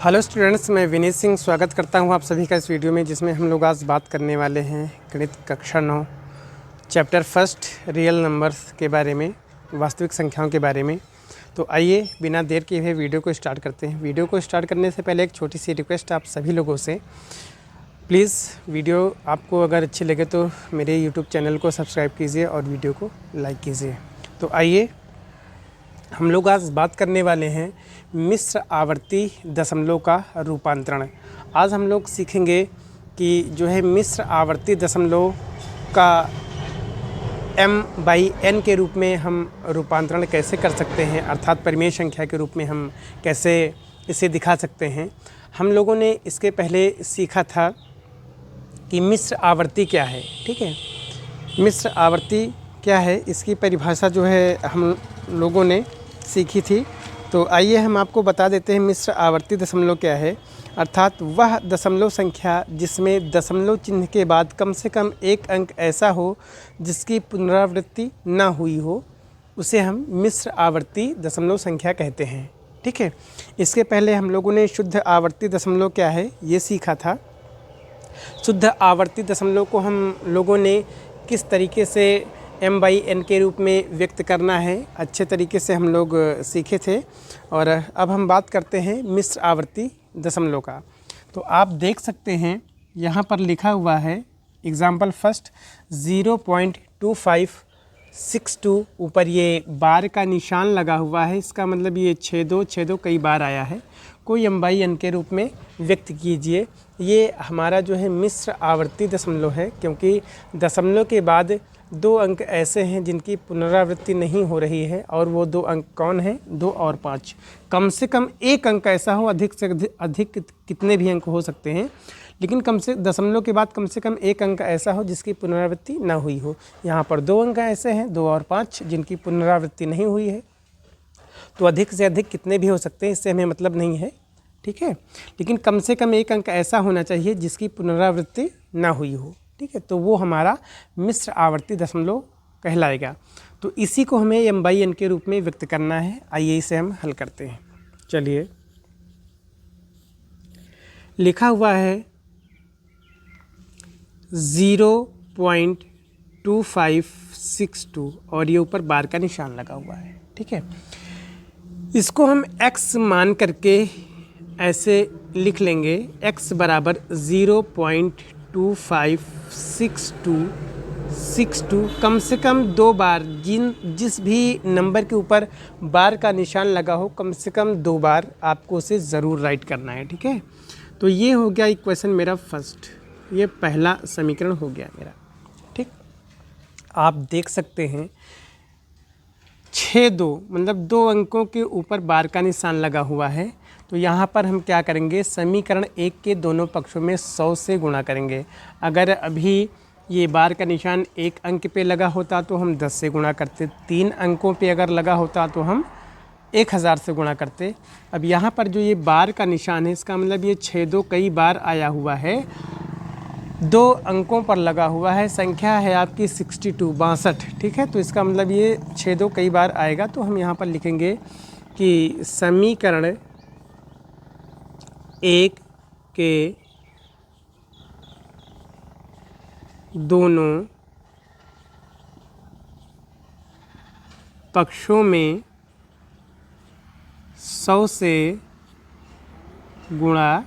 Hello students, मैं विनीत सिंह स्वागत करता हूं आप सभी का इस वीडियो में, जिसमें हम लोग आज बात करने वाले हैं गणित कक्षा 9 चैप्टर फर्स्ट रियल नंबर्स के बारे में, वास्तविक संख्याओं के बारे में। तो आइए बिना देर किए हुए वीडियो को स्टार्ट करते हैं। वीडियो को स्टार्ट करने से पहले एक छोटी सी रिक्वेस्ट आप सभी लोगों से, प्लीज़ वीडियो आपको अगर अच्छी लगे तो मेरे यूट्यूब चैनल को सब्सक्राइब कीजिए और वीडियो को लाइक कीजिए। तो आइए हम लोग आज बात करने वाले हैं मिश्र आवर्ती दशमलव का रूपांतरण। आज हम लोग सीखेंगे कि जो है मिश्र आवर्ती दशमलव का m/n के रूप में हम रूपांतरण कैसे कर सकते हैं, अर्थात परिमेय संख्या के रूप में हम कैसे इसे दिखा सकते हैं। हम लोगों ने इसके पहले सीखा था कि मिश्र आवर्ती क्या है। ठीक है, मिश्र आवर्ती क्या है, इसकी परिभाषा जो है हम लोगों ने सीखी थी। तो आइए हम आपको बता देते हैं मिश्र आवर्ती दशमलव क्या है। अर्थात वह दशमलव संख्या जिसमें दशमलव चिन्ह के बाद कम से कम एक अंक ऐसा हो जिसकी पुनरावृत्ति ना हुई हो, उसे हम मिश्र आवर्ती दशमलव संख्या कहते हैं। ठीक है, इसके पहले हम लोगों ने शुद्ध आवर्ती दशमलव क्या है ये सीखा था। शुद्ध आवर्ती दशमलव को हम लोगों ने किस तरीके से m/n के रूप में व्यक्त करना है अच्छे तरीके से हम लोग सीखे थे। और अब हम बात करते हैं मिश्र आवर्ती दशमलव का। तो आप देख सकते हैं यहाँ पर लिखा हुआ है एग्जाम्पल फर्स्ट 0.2562, ऊपर ये बार का निशान लगा हुआ है, इसका मतलब ये छेदो कई बार आया है। कोई m/n के रूप में व्यक्त कीजिए। ये हमारा जो है मिश्र आवर्ती दशमलव है, क्योंकि दशमलव के बाद दो अंक ऐसे हैं जिनकी पुनरावृत्ति नहीं हो रही है, और वो दो अंक कौन हैं? 2 और 5। कम से कम एक अंक ऐसा हो, अधिक से अधिक कितने भी अंक हो सकते हैं, लेकिन कम से दशमलव के बाद कम से कम एक अंक ऐसा हो जिसकी पुनरावृत्ति ना हुई हो। यहाँ पर दो अंक ऐसे हैं 2 और 5 जिनकी पुनरावृत्ति नहीं हुई है। तो अधिक से अधिक कितने भी हो सकते हैं, इससे हमें मतलब नहीं है। ठीक है, लेकिन कम से कम एक अंक ऐसा होना चाहिए जिसकी पुनरावृत्ति ना हुई हो। ठीक है, तो वो हमारा मिश्र आवर्ती दशमलव कहलाएगा। तो इसी को हमें m/n के रूप में व्यक्त करना है। आइए इसे हम हल करते हैं। चलिए, लिखा हुआ है 0.2562 और ये ऊपर बार का निशान लगा हुआ है। ठीक है, इसको हम x मान करके ऐसे लिख लेंगे, x बराबर 0.2562 कम से कम 2 बार, जिस भी नंबर के ऊपर बार का निशान लगा हो कम से कम 2 बार आपको उसे ज़रूर राइट करना है। ठीक है, तो ये हो गया इक्वेशन मेरा फर्स्ट, ये पहला समीकरण हो गया मेरा। ठीक, आप देख सकते हैं 6-2 मतलब 2 अंकों के ऊपर बार का निशान लगा हुआ है। तो यहाँ पर हम क्या करेंगे, समीकरण 1 के दोनों पक्षों में 100 से गुणा करेंगे। अगर अभी ये बार का निशान 1 अंक पे लगा होता तो हम 10 से गुणा करते, 3 अंकों पे अगर लगा होता तो हम 1000 से गुणा करते। अब यहाँ पर जो ये बार का निशान है, इसका मतलब ये 6-2 कई बार आया हुआ है, 2 अंकों पर लगा हुआ है। संख्या है आपकी 62। ठीक है, तो इसका मतलब ये 6-2 कई बार आएगा। तो हम यहाँ पर लिखेंगे कि समीकरण 1 के दोनों पक्षों में 100 से गुणा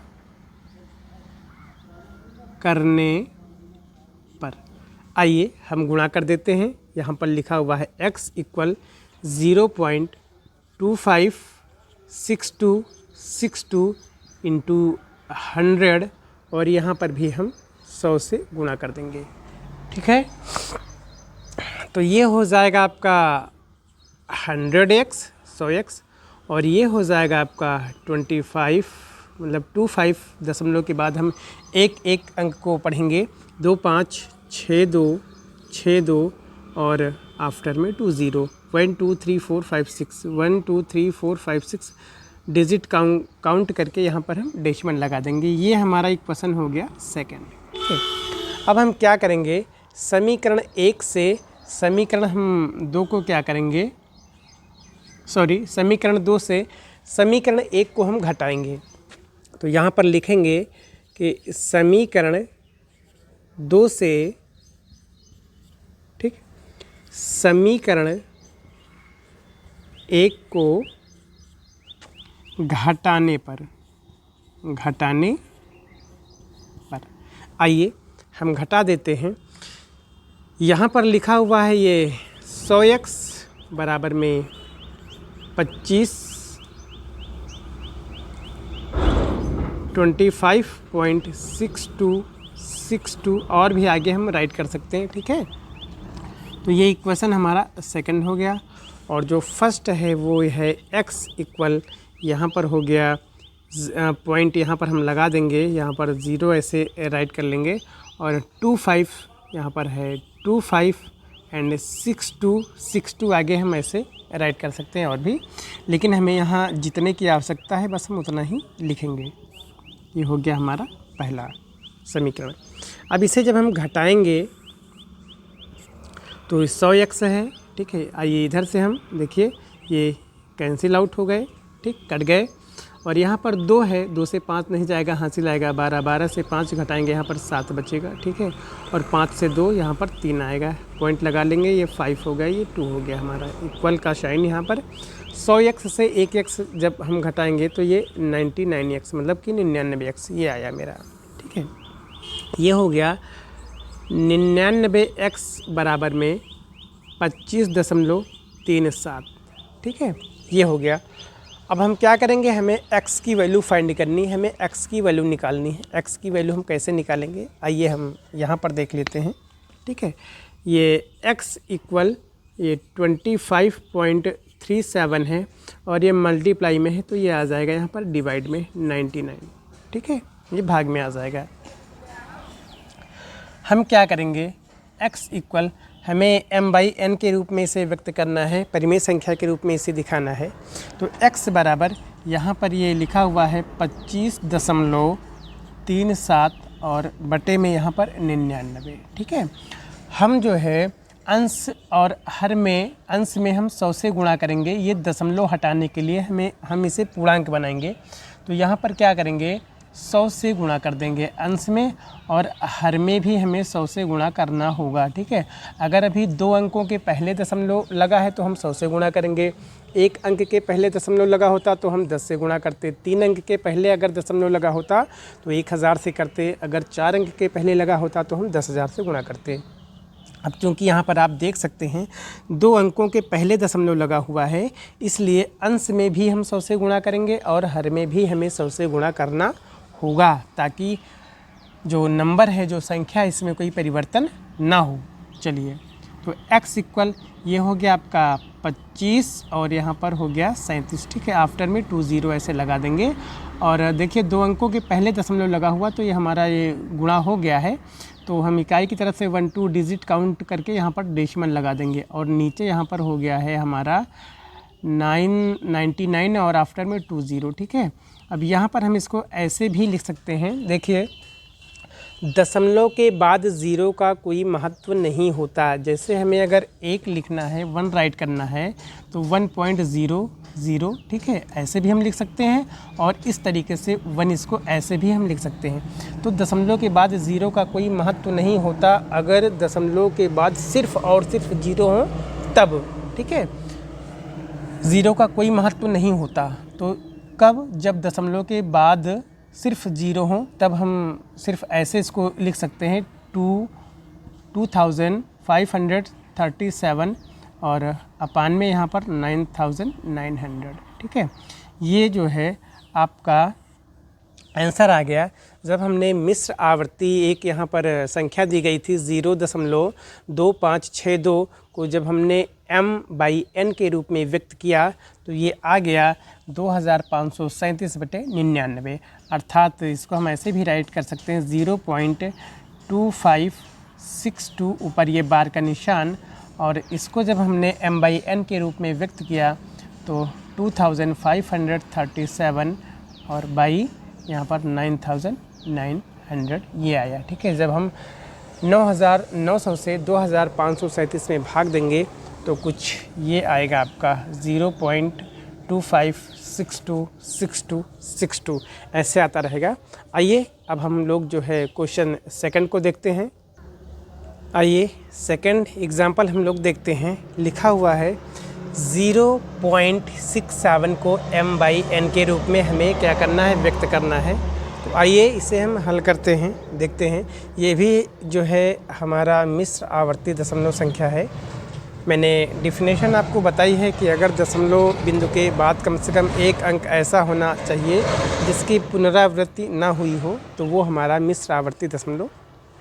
करने पर, आइए हम गुणा कर देते हैं। यहाँ पर लिखा हुआ है x = 0.2562 इंटू 100, और यहाँ पर भी हम 100 से गुणा कर देंगे। ठीक है, तो ये हो जाएगा आपका 100x 100x, और ये हो जाएगा आपका 25, मतलब 25 दशमलव के बाद हम एक अंक को पढ़ेंगे, 2 5 6 2 और आफ्टर में 2 0, 1 2 3 4 5 6, 1 2 3 4 5 6 डिजिट काउंट करके यहाँ पर हम डेसिमल लगा देंगे। ये हमारा इक्वेशन हो गया सेकंड। ठीक है, अब हम क्या करेंगे, समीकरण 1 से समीकरण हम 2 को क्या करेंगे, समीकरण 2 से समीकरण 1 को हम घटाएंगे। तो यहाँ पर लिखेंगे कि समीकरण 2 से, ठीक, समीकरण 1 को घटाने पर आइए हम घटा देते हैं। यहाँ पर लिखा हुआ है ये 100x बराबर में 25, 25.6262 और भी आगे हम राइट कर सकते हैं, ठीक है। तो ये इक्वेशन हमारा सेकंड हो गया। और जो फर्स्ट है वो है x इक्वल, यहाँ पर हो गया पॉइंट, यहाँ पर हम लगा देंगे, यहाँ पर 0 ऐसे राइट कर लेंगे और 25 यहाँ पर है 25 एंड 62 आगे हम ऐसे राइट कर सकते हैं और भी, लेकिन हमें यहाँ जितने की आवश्यकता है बस हम उतना ही लिखेंगे। ये हो गया हमारा पहला समीकरण। अब इसे जब हम घटाएंगे तो 100x है, ठीक है। आइए इधर से हम देखिए ये कैंसिल आउट हो गए, ठीक, कट गए। और यहाँ पर 2 है, 2 से 5 नहीं जाएगा, हासिल आएगा 12, 12 से 5 घटाएंगे यहाँ पर 7 बचेगा, ठीक है। और 5 से 2 यहाँ पर 3 आएगा, पॉइंट लगा लेंगे, ये 5 हो गया, ये 2 हो गया हमारा इक्वल का साइन। यहाँ पर 100x से 1x जब हम घटाएंगे तो ये 99x मतलब कि 99x ये आया मेरा, ठीक है। ये हो गया 99x बराबर में 25.37, ठीक है, ये हो गया। अब हम क्या करेंगे, हमें x की वैल्यू फाइंड करनी है, हमें x की वैल्यू निकालनी है। x की वैल्यू हम कैसे निकालेंगे, आइए हम यहाँ पर देख लेते हैं, ठीक है। ये x इक्वल ये 25.37 है और ये मल्टीप्लाई में है तो ये आ जाएगा यहाँ पर डिवाइड में 99, ठीक है, ये भाग में आ जाएगा। हम क्या करेंगे, x इक्वल हमें m/n के रूप में इसे व्यक्त करना है, परिमेय संख्या के रूप में इसे दिखाना है। तो x बराबर यहाँ पर ये लिखा हुआ है 25.37 और बटे में यहाँ पर 99, ठीक है। हम जो है अंश और हर में, अंश में हम 100 से गुणा करेंगे, ये दशमलव हटाने के लिए हम इसे पूर्णांक बनाएंगे। तो यहाँ पर क्या करेंगे, 100 से गुणा कर देंगे अंश में और हर में भी हमें 100 से गुणा करना होगा, ठीक है। अगर अभी 2 अंकों के पहले दशमलव लगा है तो हम 100 से गुणा करेंगे, 1 अंक के पहले दशमलव लगा होता तो हम 10 से गुणा करते, 3 अंक के पहले अगर दशमलव लगा होता तो 1000 से करते, अगर 4 अंक के पहले लगा होता तो हम 10,000 से गुणा करते। अब चूँकि यहाँ पर आप देख सकते हैं 2 अंकों के पहले दशमलव लगा हुआ है, इसलिए अंश में भी हम 100 से गुणा करेंगे और हर में भी हमें 100 से गुणा करना होगा, ताकि जो नंबर है, जो संख्या, इसमें कोई परिवर्तन ना हो। चलिए, तो x इक्वल ये हो गया आपका 25 और यहाँ पर हो गया 37, ठीक है। आफ्टर में 20 ऐसे लगा देंगे और देखिए 2 अंकों के पहले दशमलव लगा हुआ तो ये हमारा ये गुणा हो गया है। तो हम इकाई की तरफ से 1-2 डिजिट काउंट करके यहाँ पर डेसिमल लगा देंगे और नीचे यहाँ पर हो गया है हमारा 999 और आफ्टर में 20, ठीक है। अब यहाँ पर हम इसको ऐसे भी लिख सकते हैं, देखिए दशमलव के बाद 0 का कोई महत्व नहीं होता। जैसे हमें अगर 1 लिखना है, 1 राइट करना है तो 1.00, ठीक है, ऐसे भी हम लिख सकते हैं और इस तरीके से 1 इसको ऐसे भी हम लिख सकते हैं। तो दशमलव के बाद 0 का कोई महत्व नहीं होता, अगर दशमलव के बाद सिर्फ और सिर्फ 0 हो तब, ठीक है। 0 का कोई महत्व नहीं होता तो कब, जब दशमलव के बाद सिर्फ 0 हो तब हम सिर्फ ऐसे इसको लिख सकते हैं 2537 और अपान में यहाँ पर 9900, ठीक है। ये जो है आपका आंसर आ गया। जब हमने मिश्र आवर्ती एक यहाँ पर संख्या दी गई थी 0.2562 को जब हमने m/n के रूप में व्यक्त किया तो ये आ गया 2537/99, अर्थात इसको हम ऐसे भी राइट कर सकते हैं 0.2562 ऊपर ये बार का निशान, और इसको जब हमने m/n के रूप में व्यक्त किया तो 2537 और बाई यहाँ पर 9900 ये आया, ठीक है। जब हम 9900 से 2537 में भाग देंगे तो कुछ ये आएगा आपका 0.2562 25626262 ऐसे आता रहेगा। आइए अब हम लोग जो है क्वेश्चन सेकंड को देखते हैं। आइए सेकंड एग्जाम्पल हम लोग देखते हैं। लिखा हुआ है 0.67 को m/n के रूप में हमें क्या करना है, व्यक्त करना है। तो आइए इसे हम हल करते हैं, देखते हैं। ये भी जो है हमारा मिश्र आवर्ती दशमलव संख्या है। मैंने डिफिनेशन आपको बताई है कि अगर दशमलव बिंदु के बाद कम से कम एक अंक ऐसा होना चाहिए जिसकी पुनरावृत्ति ना हुई हो, तो वो हमारा मिश्र आवर्ती दशमलव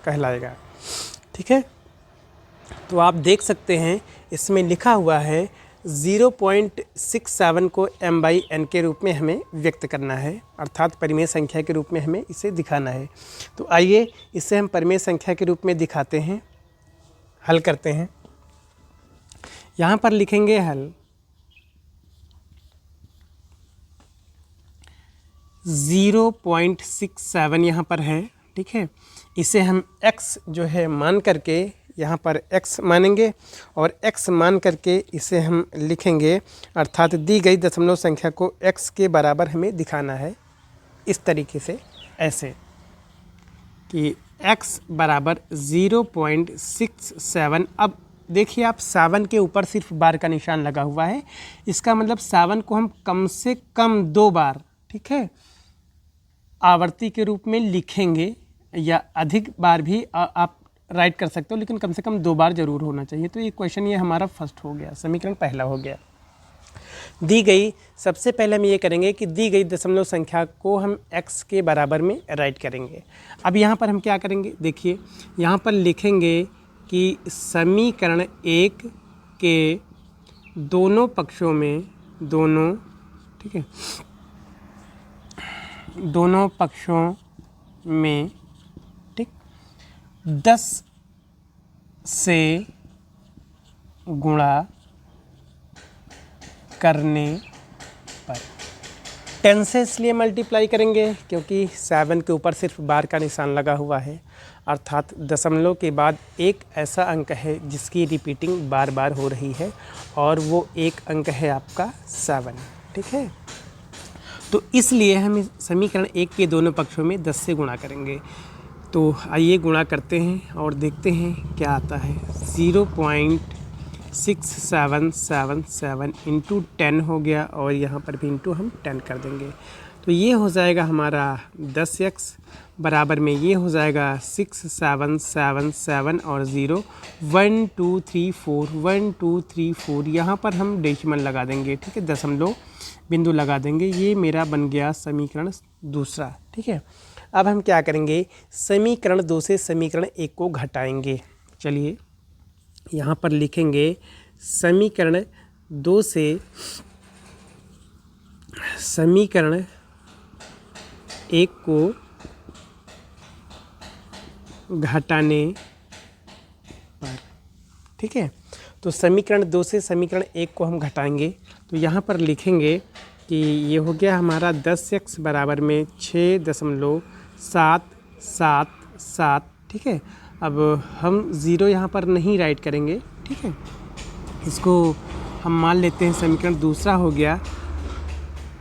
कहलाएगा। ठीक है, तो आप देख सकते हैं इसमें लिखा हुआ है 0.67 को m/n के रूप में हमें व्यक्त करना है, अर्थात परिमेय संख्या के रूप में हमें इसे दिखाना है। तो आइए इसे हम परिमेय संख्या के रूप में दिखाते हैं, हल करते हैं। यहाँ पर लिखेंगे हल 0.67 यहाँ पर है। ठीक है, इसे हम x जो है मान करके यहाँ पर x मानेंगे और x मान करके इसे हम लिखेंगे, अर्थात दी गई दशमलव संख्या को x के बराबर हमें दिखाना है इस तरीके से, ऐसे कि x बराबर 0.67। अब देखिए आप 7 के ऊपर सिर्फ बार का निशान लगा हुआ है, इसका मतलब 7 को हम कम से कम 2 बार, ठीक है, आवर्ती के रूप में लिखेंगे, या अधिक बार भी आप राइट कर सकते हो, लेकिन कम से कम 2 बार जरूर होना चाहिए। तो ये क्वेश्चन ये हमारा फर्स्ट हो गया, समीकरण पहला हो गया। दी गई, सबसे पहले हम ये करेंगे कि दी गई दशमलव संख्या को हम x के बराबर में राइट करेंगे। अब यहाँ पर हम क्या करेंगे, देखिए यहाँ पर लिखेंगे कि समीकरण 1 के दोनों पक्षों में, दोनों, ठीक है, दोनों पक्षों में, ठीक, 10 से गुणा करने पर, 10 से इसलिए मल्टीप्लाई करेंगे क्योंकि 7 के ऊपर सिर्फ बार का निशान लगा हुआ है, अर्थात दशमलव के बाद एक ऐसा अंक है जिसकी रिपीटिंग बार बार हो रही है, और वो एक अंक है आपका 7। ठीक है, तो इसलिए हम समीकरण 1 के दोनों पक्षों में 10 से गुणा करेंगे। तो आइए गुणा करते हैं और देखते हैं क्या आता है। 0.6777 इंटू 10 हो गया, और यहाँ पर भी इंटू हम 10 कर देंगे। तो ये हो जाएगा हमारा 10x, बराबर में ये हो जाएगा 6777 और 0 1 2 3 4 1 2 3 4, यहाँ पर हम डेसिमल लगा देंगे, ठीक है, दशमलव बिंदु लगा देंगे। ये मेरा बन गया समीकरण दूसरा। ठीक है, अब हम क्या करेंगे, समीकरण 2 से समीकरण 1 को घटाएंगे। चलिए यहाँ पर लिखेंगे समीकरण 2 से समीकरण 1 को घटाने पर, ठीक है, तो समीकरण 2 से समीकरण 1 को हम घटाएंगे। तो यहाँ पर लिखेंगे कि ये हो गया हमारा 10x बराबर में 6.777। ठीक है, अब हम 0 यहाँ पर नहीं राइट करेंगे, ठीक है, इसको हम मान लेते हैं समीकरण दूसरा हो गया।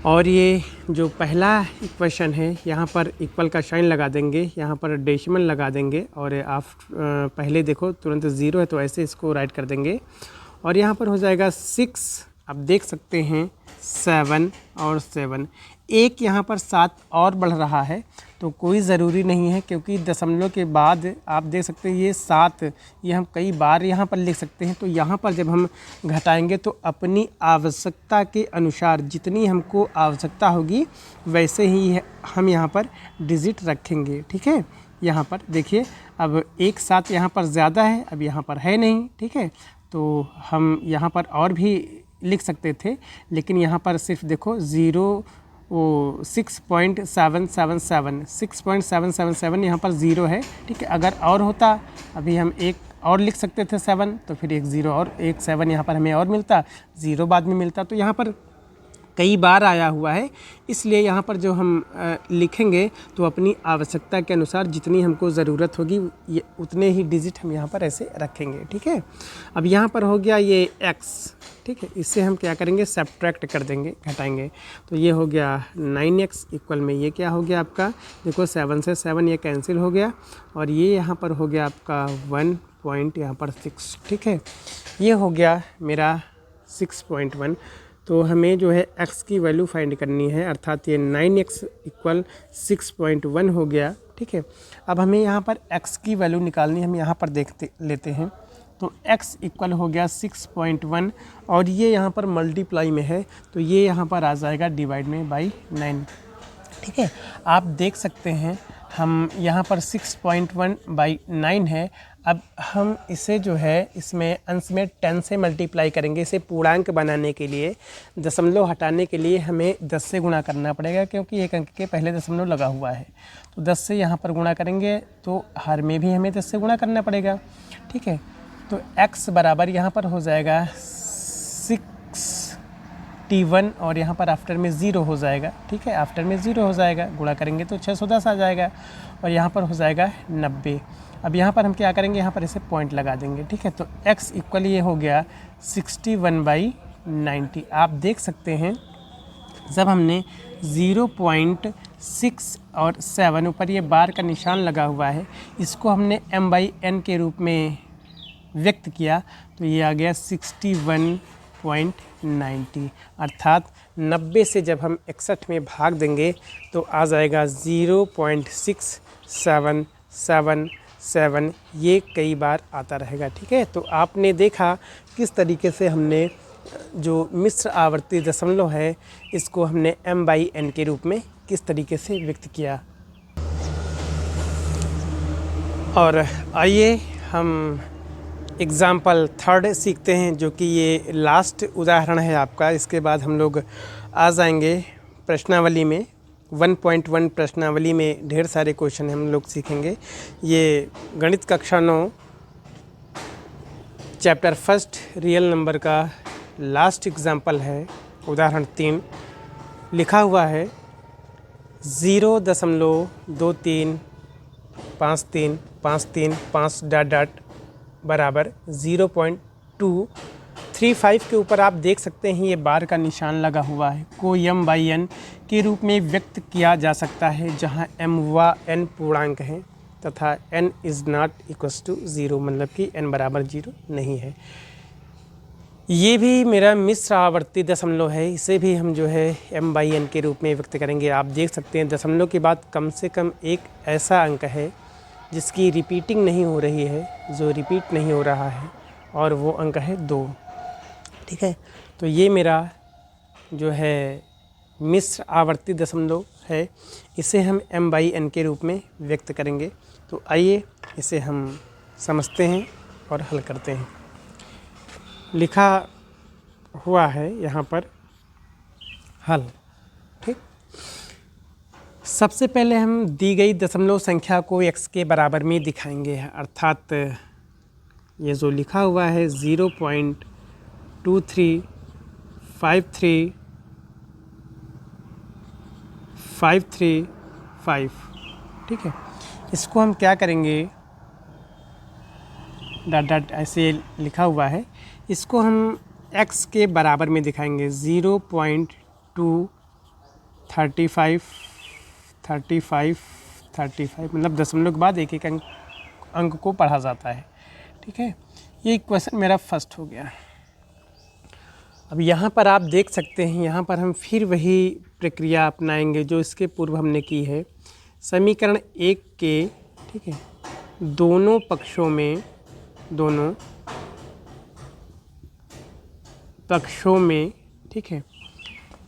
और ये जो पहला इक्वेशन है यहाँ पर इक्वल का साइन लगा देंगे, यहाँ पर डेसिमल लगा देंगे, और आप पहले देखो तुरंत 0 है तो ऐसे इसको राइट कर देंगे, और यहाँ पर हो जाएगा 6। अब देख सकते हैं 7 और 7, एक यहाँ पर 7 और बढ़ रहा है, तो कोई ज़रूरी नहीं है, क्योंकि दशमलव के बाद आप देख सकते हैं ये 7, ये हम कई बार यहाँ पर लिख सकते हैं। तो यहाँ पर जब हम घटाएंगे तो अपनी आवश्यकता के अनुसार जितनी हमको आवश्यकता होगी वैसे ही हम यहाँ पर डिजिट रखेंगे। ठीक है, यहाँ पर देखिए अब एक 7 यहाँ पर ज़्यादा है, अब यहाँ पर है नहीं, ठीक है, तो हम यहाँ पर और भी लिख सकते थे, लेकिन यहाँ पर सिर्फ देखो 6.777 यहाँ पर 0 है। ठीक है, अगर और होता, अभी हम एक और लिख सकते थे 7, तो फिर एक 0 और एक 7 यहाँ पर हमें और मिलता, 0 बाद में मिलता। तो यहाँ पर कई बार आया हुआ है, इसलिए यहाँ पर जो हम लिखेंगे तो अपनी आवश्यकता के अनुसार जितनी हमको ज़रूरत होगी ये उतने ही डिजिट हम यहाँ पर ऐसे रखेंगे। ठीक है, अब यहाँ पर हो गया ये x, ठीक है, इससे हम क्या करेंगे, सब्ट्रैक्ट कर देंगे, घटाएंगे। तो ये हो गया 9x इक्वल में ये क्या हो गया आपका, देखो 7 से 7 ये कैंसिल हो गया, और ये यहाँ पर हो गया आपका 1.6। ठीक है, ये हो गया मेरा 6.1। तो हमें जो है x की वैल्यू फाइंड करनी है, अर्थात ये 9x इक्वल 6.1 हो गया। ठीक है, अब हमें यहाँ पर x की वैल्यू निकालनी है, हम यहाँ पर देखते लेते हैं। तो x इक्वल हो गया 6.1 और ये यहाँ पर मल्टीप्लाई में है, तो ये यहाँ पर आ जाएगा डिवाइड में बाई 9। ठीक है, आप देख सकते हैं हम यहाँ पर 6.1/9 है। अब हम इसे जो है इसमें अंश में 10 से मल्टीप्लाई करेंगे। इसे पूर्णांक बनाने के लिए, दशमलव हटाने के लिए हमें 10 से गुणा करना पड़ेगा, क्योंकि एक अंक के पहले दशमलव लगा हुआ है। तो 10 से यहाँ पर गुणा करेंगे तो हर में भी हमें 10 से गुणा करना पड़ेगा। ठीक है, तो x बराबर यहाँ पर हो जाएगा 6t1 और यहाँ पर आफ्टर में 0 हो जाएगा। ठीक है, आफ्टर में 0 हो जाएगा, गुणा करेंगे तो 610 आ जाएगा और यहाँ पर हो जाएगा 90। अब यहाँ पर हम क्या करेंगे, यहाँ पर इसे पॉइंट लगा देंगे। ठीक है, तो x इक्वल ये हो गया 61/90। आप देख सकते हैं जब हमने 0.6 और 7 ऊपर ये बार का निशान लगा हुआ है, इसको हमने m/n के रूप में व्यक्त किया, तो ये आ गया 61.90, अर्थात 90 से जब हम 61 में भाग देंगे तो आ जाएगा 0.6777। ये कई बार आता रहेगा। ठीक है, तो आपने देखा किस तरीके से हमने जो मिश्र आवर्ती दशमलव है इसको हमने m/n के रूप में किस तरीके से व्यक्त किया। और आइए हम एग्ज़ाम्पल 3 सीखते हैं, जो कि ये लास्ट उदाहरण है आपका। इसके बाद हम लोग आ जाएंगे प्रश्नावली में। 1.1 प्रश्नावली में ढेर सारे क्वेश्चन हम लोग सीखेंगे। ये गणित कक्षा 9 चैप्टर 1 रियल नंबर का लास्ट एग्ज़ाम्पल है। उदाहरण 3 लिखा हुआ है 0.235353 बराबर 0.235 के ऊपर आप देख सकते हैं ये बार का निशान लगा हुआ है, को m/n के रूप में व्यक्त किया जा सकता है, जहां m व n पूर्णांक हैं तथा n is not equals to 0, मतलब कि n बराबर 0 नहीं है। ये भी मेरा मिश्र आवर्ती दशमलव है, इसे भी हम जो है m/n के रूप में व्यक्त करेंगे। आप देख सकते हैं दशमलव के बाद कम से कम एक ऐसा अंक है जिसकी रिपीटिंग नहीं हो रही है, जो रिपीट नहीं हो रहा है, और वो अंक है 2। ठीक है, तो ये मेरा जो है मिश्र आवर्ती दशमलव है, इसे हम m/n के रूप में व्यक्त करेंगे। तो आइए इसे हम समझते हैं और हल करते हैं। लिखा हुआ है यहाँ पर हल। ठीक, सबसे पहले हम दी गई दशमलव संख्या को x के बराबर में दिखाएंगे, अर्थात ये जो लिखा हुआ है 0.23535। ठीक है, इसको हम क्या करेंगे, डॉट डॉट ऐसे लिखा हुआ है, इसको हम x के बराबर में दिखाएंगे 0.235 मतलब दशमलव के बाद एक एक अंक को पढ़ा जाता है। ठीक है, ये क्वेश्चन मेरा फर्स्ट हो गया। अब यहाँ पर आप देख सकते हैं, यहाँ पर हम फिर वही प्रक्रिया अपनाएंगे जो इसके पूर्व हमने की है। समीकरण 1 के, ठीक है, दोनों पक्षों में, ठीक है,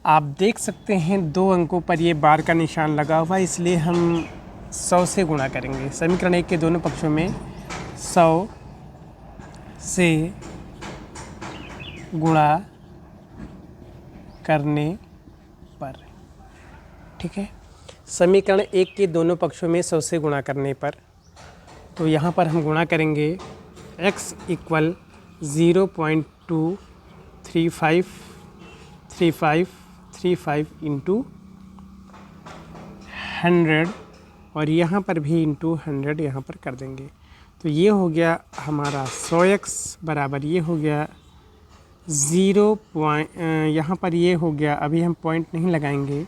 आप देख सकते हैं 2 अंकों पर ये बार का निशान लगा हुआ है, इसलिए हम 100 से गुणा करेंगे। समीकरण 1 के दोनों पक्षों में 100 से गुणा करने पर, ठीक है, समीकरण 1 के दोनों पक्षों में 100 से गुणा करने पर, तो यहाँ पर हम गुणा करेंगे x इक्वल 0.23535 235 इंटू 100 और यहाँ पर भी इंटू 100 यहाँ पर कर देंगे। तो ये हो गया हमारा 100x बराबर, ये हो गया 0 पॉइंट, यहाँ पर ये हो गया, अभी हम पॉइंट नहीं लगाएंगे,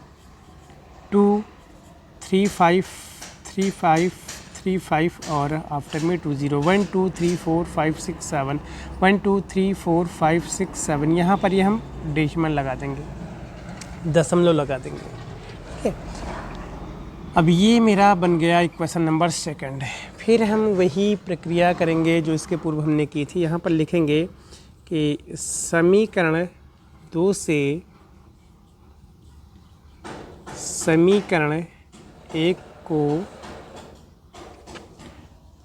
2 3 5 3 5 3 5 और आफ्टर में 2 0 1 2 3 4 5 6 7 1 2 3 4 5 6 7 यहाँ पर ये हम डेसिमल लगा देंगे, दशमलव लगा देंगे। ठीक है, अब ये मेरा बन गया इक्वेशन नंबर 2। फिर हम वही प्रक्रिया करेंगे जो इसके पूर्व हमने की थी। यहाँ पर लिखेंगे कि समीकरण 2 से समीकरण 1 को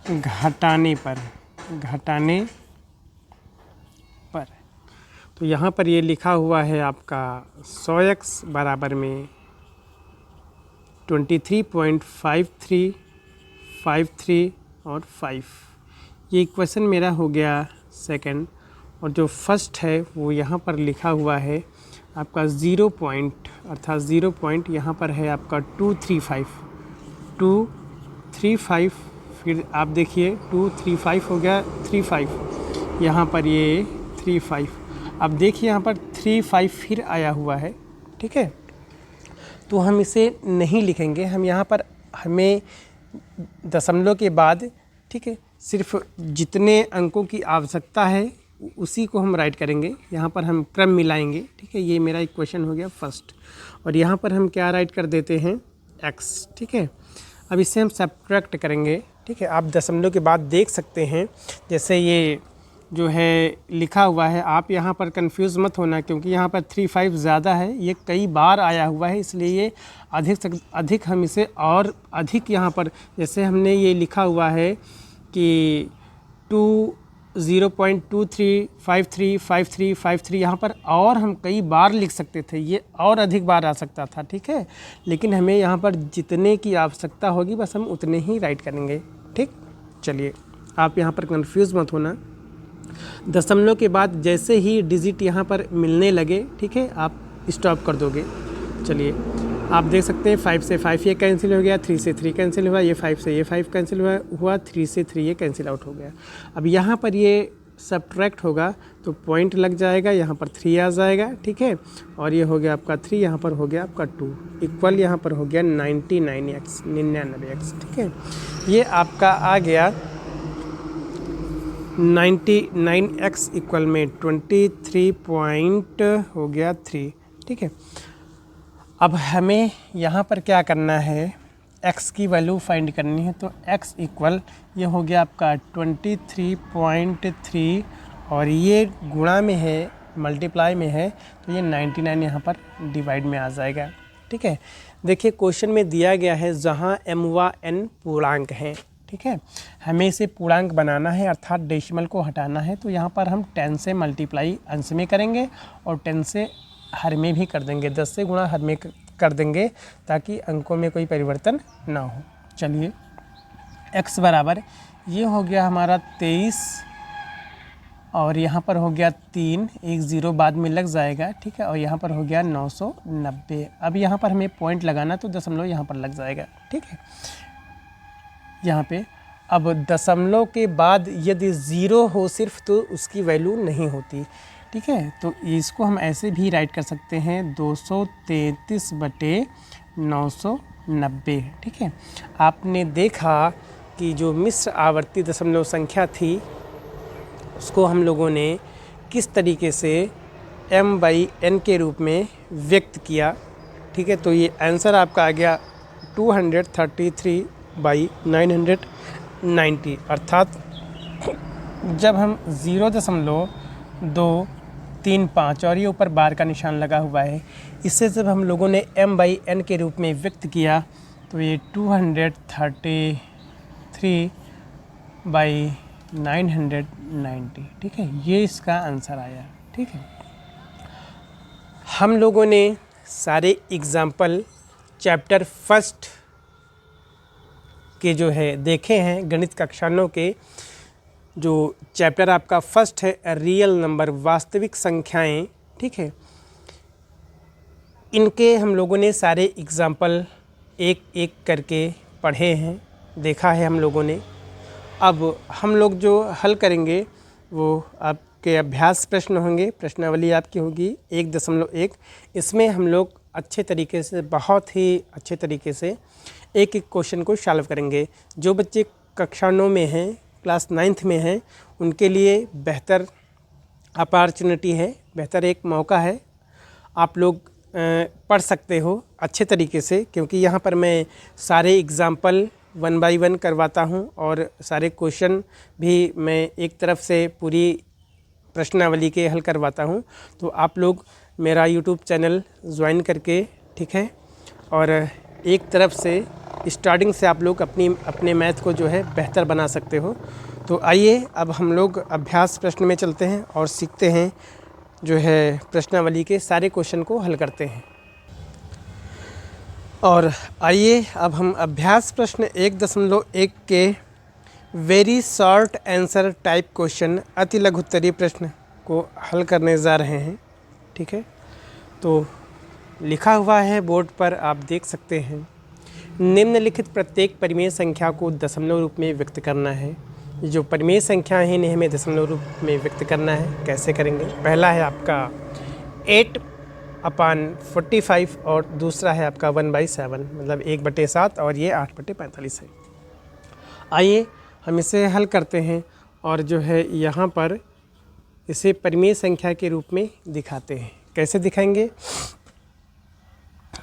घटाने पर तो यहाँ पर ये लिखा हुआ है आपका 100x बराबर में 23.53 और 5। ये इक्वेशन मेरा हो गया 2 और जो फर्स्ट है वो यहाँ पर लिखा हुआ है आपका 0 पॉइंट, अर्थात 0 पॉइंट यहाँ पर है आपका 235, फिर आप देखिए 235 हो गया 35, यहाँ पर ये 35, अब देखिए यहाँ पर 35 फिर आया हुआ है। ठीक है, तो हम इसे नहीं लिखेंगे, हम यहाँ पर हमें दशमलव के बाद, ठीक है, सिर्फ जितने अंकों की आवश्यकता है उसी को हम राइट करेंगे। यहाँ पर हम क्रम मिलाएंगे। ठीक है, ये मेरा इक्वेशन हो गया फर्स्ट और यहाँ पर हम क्या राइट कर देते हैं x। ठीक है, अब इससे हम सब्ट्रैक्ट करेंगे। ठीक है, आप दशमलव के बाद देख सकते हैं जैसे ये जो है लिखा हुआ है, आप यहाँ पर कंफ्यूज मत होना क्योंकि यहाँ पर 35 ज़्यादा है, ये कई बार आया हुआ है, इसलिए ये अधिक से अधिक हम इसे और अधिक यहाँ पर जैसे हमने ये लिखा हुआ है कि 0.235353 यहाँ पर और हम कई बार लिख सकते थे, ये और अधिक बार आ सकता था। ठीक है, लेकिन हमें यहाँ पर जितने की आवश्यकता होगी बस हम उतने ही राइट करेंगे। ठीक, चलिए आप यहाँ पर कंफ्यूज मत होना। दशमलव के बाद जैसे ही डिजिट यहाँ पर मिलने लगे, ठीक है, आप स्टॉप कर दोगे। चलिए आप देख सकते हैं 5 से 5 ये कैंसिल हो गया, 3 से 3 कैंसिल हुआ, ये 5 से ये 5 कैंसिल हुआ, 3 से 3 ये कैंसिल आउट हो गया। अब यहाँ पर ये सब्ट्रैक्ट होगा तो पॉइंट लग जाएगा, यहाँ पर 3 आ जाएगा। ठीक है, और ये हो गया आपका 3, यहाँ पर हो गया आपका 2 इक्वल, यहाँ पर हो गया 99x। ठीक है, ये आपका आ गया 99x इक्वल में 23 पॉइंट हो गया 3। ठीक है, अब हमें यहाँ पर क्या करना है, x की वैल्यू फाइंड करनी है। तो x इक्वल ये हो गया आपका 23.3 और ये गुणा में है, मल्टीप्लाई में है, तो ये 99 यहाँ पर डिवाइड में आ जाएगा। ठीक है, देखिए क्वेश्चन में दिया गया है जहाँ m व n पूर्णांक हैं। ठीक है, हमें इसे पूर्णांक बनाना है अर्थात डेसिमल को हटाना है, तो यहाँ पर हम 10 से मल्टीप्लाई अंश में करेंगे और 10 से हर में भी कर देंगे, 10 से गुणा हर में कर देंगे ताकि अंकों में कोई परिवर्तन ना हो। चलिए x बराबर ये हो गया हमारा 23 और यहाँ पर हो गया 3, एक ज़ीरो बाद में लग जाएगा। ठीक है, और यहाँ पर हो गया 990। अब यहाँ पर हमें पॉइंट लगाना तो दशमलव यहाँ पर लग जाएगा। ठीक है, यहाँ पे अब दशमलव के बाद यदि ज़ीरो हो सिर्फ तो उसकी वैल्यू नहीं होती। ठीक है, तो इसको हम ऐसे भी राइट कर सकते हैं 233/990। ठीक है, आपने देखा कि जो मिश्र आवर्ती दशमलव संख्या थी उसको हम लोगों ने किस तरीके से m/n के रूप में व्यक्त किया। ठीक है, तो ये आंसर आपका आ गया 233/990 अर्थात जब हम 0.235 और ये ऊपर बार का निशान लगा हुआ है, इससे जब हम लोगों ने m/n के रूप में व्यक्त किया तो ये 233/990। ठीक है, ये इसका आंसर आया। ठीक है, हम लोगों ने सारे एग्जाम्पल चैप्टर फर्स्ट के जो है देखे हैं, गणित कक्षा 9 के जो चैप्टर आपका फर्स्ट है रियल नंबर, वास्तविक संख्याएं। ठीक है, इनके हम लोगों ने सारे एग्ज़ाम्पल एक एक करके पढ़े हैं, देखा है हम लोगों ने। अब हम लोग जो हल करेंगे वो आपके अभ्यास प्रश्न होंगे, प्रश्नावली आपकी होगी 1.1। इसमें हम लोग अच्छे तरीके से, बहुत ही अच्छे तरीके से एक एक क्वेश्चन को सॉल्व करेंगे। जो बच्चे कक्षा 9 में हैं, क्लास 9th में हैं, उनके लिए बेहतर अपॉर्चुनिटी है, बेहतर एक मौका है। आप लोग पढ़ सकते हो अच्छे तरीके से, क्योंकि यहाँ पर मैं सारे एग्ज़ाम्पल 1 बाय 1 करवाता हूँ और सारे क्वेश्चन भी मैं एक तरफ से पूरी प्रश्नावली के हल करवाता हूँ। तो आप लोग मेरा यूट्यूब चैनल ज्वाइन करके, ठीक है, और एक तरफ से स्टार्टिंग से आप लोग अपने मैथ को जो है बेहतर बना सकते हो। तो आइए अब हम लोग अभ्यास प्रश्न में चलते हैं और सीखते हैं, जो है प्रश्नावली के सारे क्वेश्चन को हल करते हैं। और आइए अब हम अभ्यास प्रश्न 1.1 के very short answer type question, अति लघु उत्तरीय प्रश्न को हल करने जा रहे हैं, ठीक है। तो लिखा हुआ है बोर्ड पर, आप देख सकते हैं। निम्नलिखित प्रत्येक परिमेय संख्या को दशमलव रूप में व्यक्त करना है। जो परिमेय संख्या है इन्हें हमें दशमलव रूप में व्यक्त करना है। कैसे करेंगे? पहला है आपका 8/45 और दूसरा है आपका 1/7, मतलब 1/7, और ये 8/45 है। आइए हम इसे हल करते हैं और जो है यहाँ पर इसे परिमेय संख्या के रूप में दिखाते हैं। कैसे दिखाएंगे?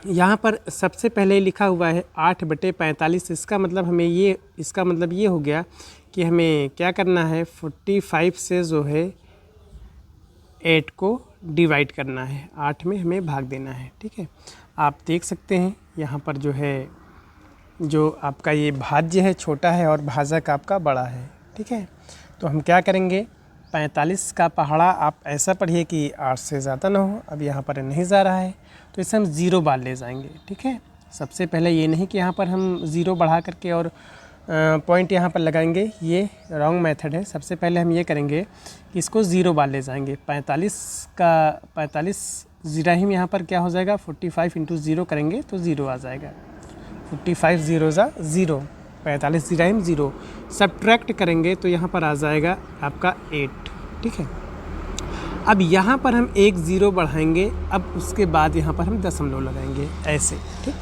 यहाँ पर सबसे पहले लिखा हुआ है 8/45। इसका मतलब ये हो गया कि हमें क्या करना है, 45 से जो है 8 को डिवाइड करना है, 8 में हमें भाग देना है, ठीक है। आप देख सकते हैं यहाँ पर जो है, जो आपका ये भाज्य है छोटा है और भाजक आपका बड़ा है, ठीक है। तो हम क्या करेंगे, 45 का पहाड़ा आप ऐसा पढ़िए कि 8 से ज़्यादा ना हो। अब यहाँ पर नहीं जा रहा है तो इसे हम 0 बार ले जाएंगे, ठीक है। सबसे पहले ये नहीं कि यहाँ पर हम 0 बढ़ा करके और पॉइंट यहाँ पर लगाएंगे, ये रॉन्ग मेथड है। सबसे पहले हम ये करेंगे कि इसको 0 बार ले जाएंगे। 45 ज़ीरा ही यहाँ पर क्या हो जाएगा, 45 × 0 करेंगे तो 0 आ जाएगा। 45 0 ज़ा 0, 45 ज़ीरा ही 0। सब्ट्रैक्ट करेंगे तो यहाँ पर आ जाएगा आपका 8, ठीक है। अब यहाँ पर हम एक 0 बढ़ाएंगे, अब उसके बाद यहाँ पर हम दशमलव लगाएंगे ऐसे, ठीक।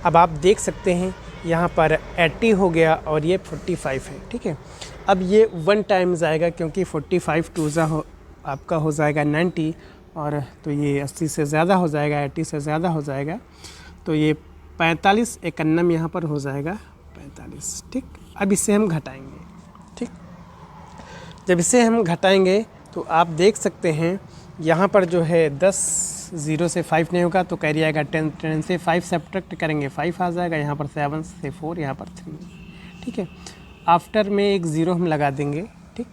अब आप देख सकते हैं यहाँ पर 80 हो गया और ये 45 है, ठीक है। अब ये 1 टाइम जाएगा, क्योंकि 45 2 आपका हो जाएगा 90, और तो ये 80 से ज़्यादा हो जाएगा, 80 से ज़्यादा हो जाएगा। तो ये 45 51 यहाँ पर हो जाएगा 45, ठीक। अब इसे हम घटाएंगे, ठीक। जब इसे हम घटाएंगे तो आप देख सकते हैं यहाँ पर जो है 10, 0 से 5 नहीं होगा तो कैरी आएगा 10, 10 से 5 सब्ट्रैक्ट करेंगे 5 आ जाएगा, यहाँ पर 7 से 4, यहाँ पर 3, ठीक है। आफ्टर में एक 0 हम लगा देंगे, ठीक।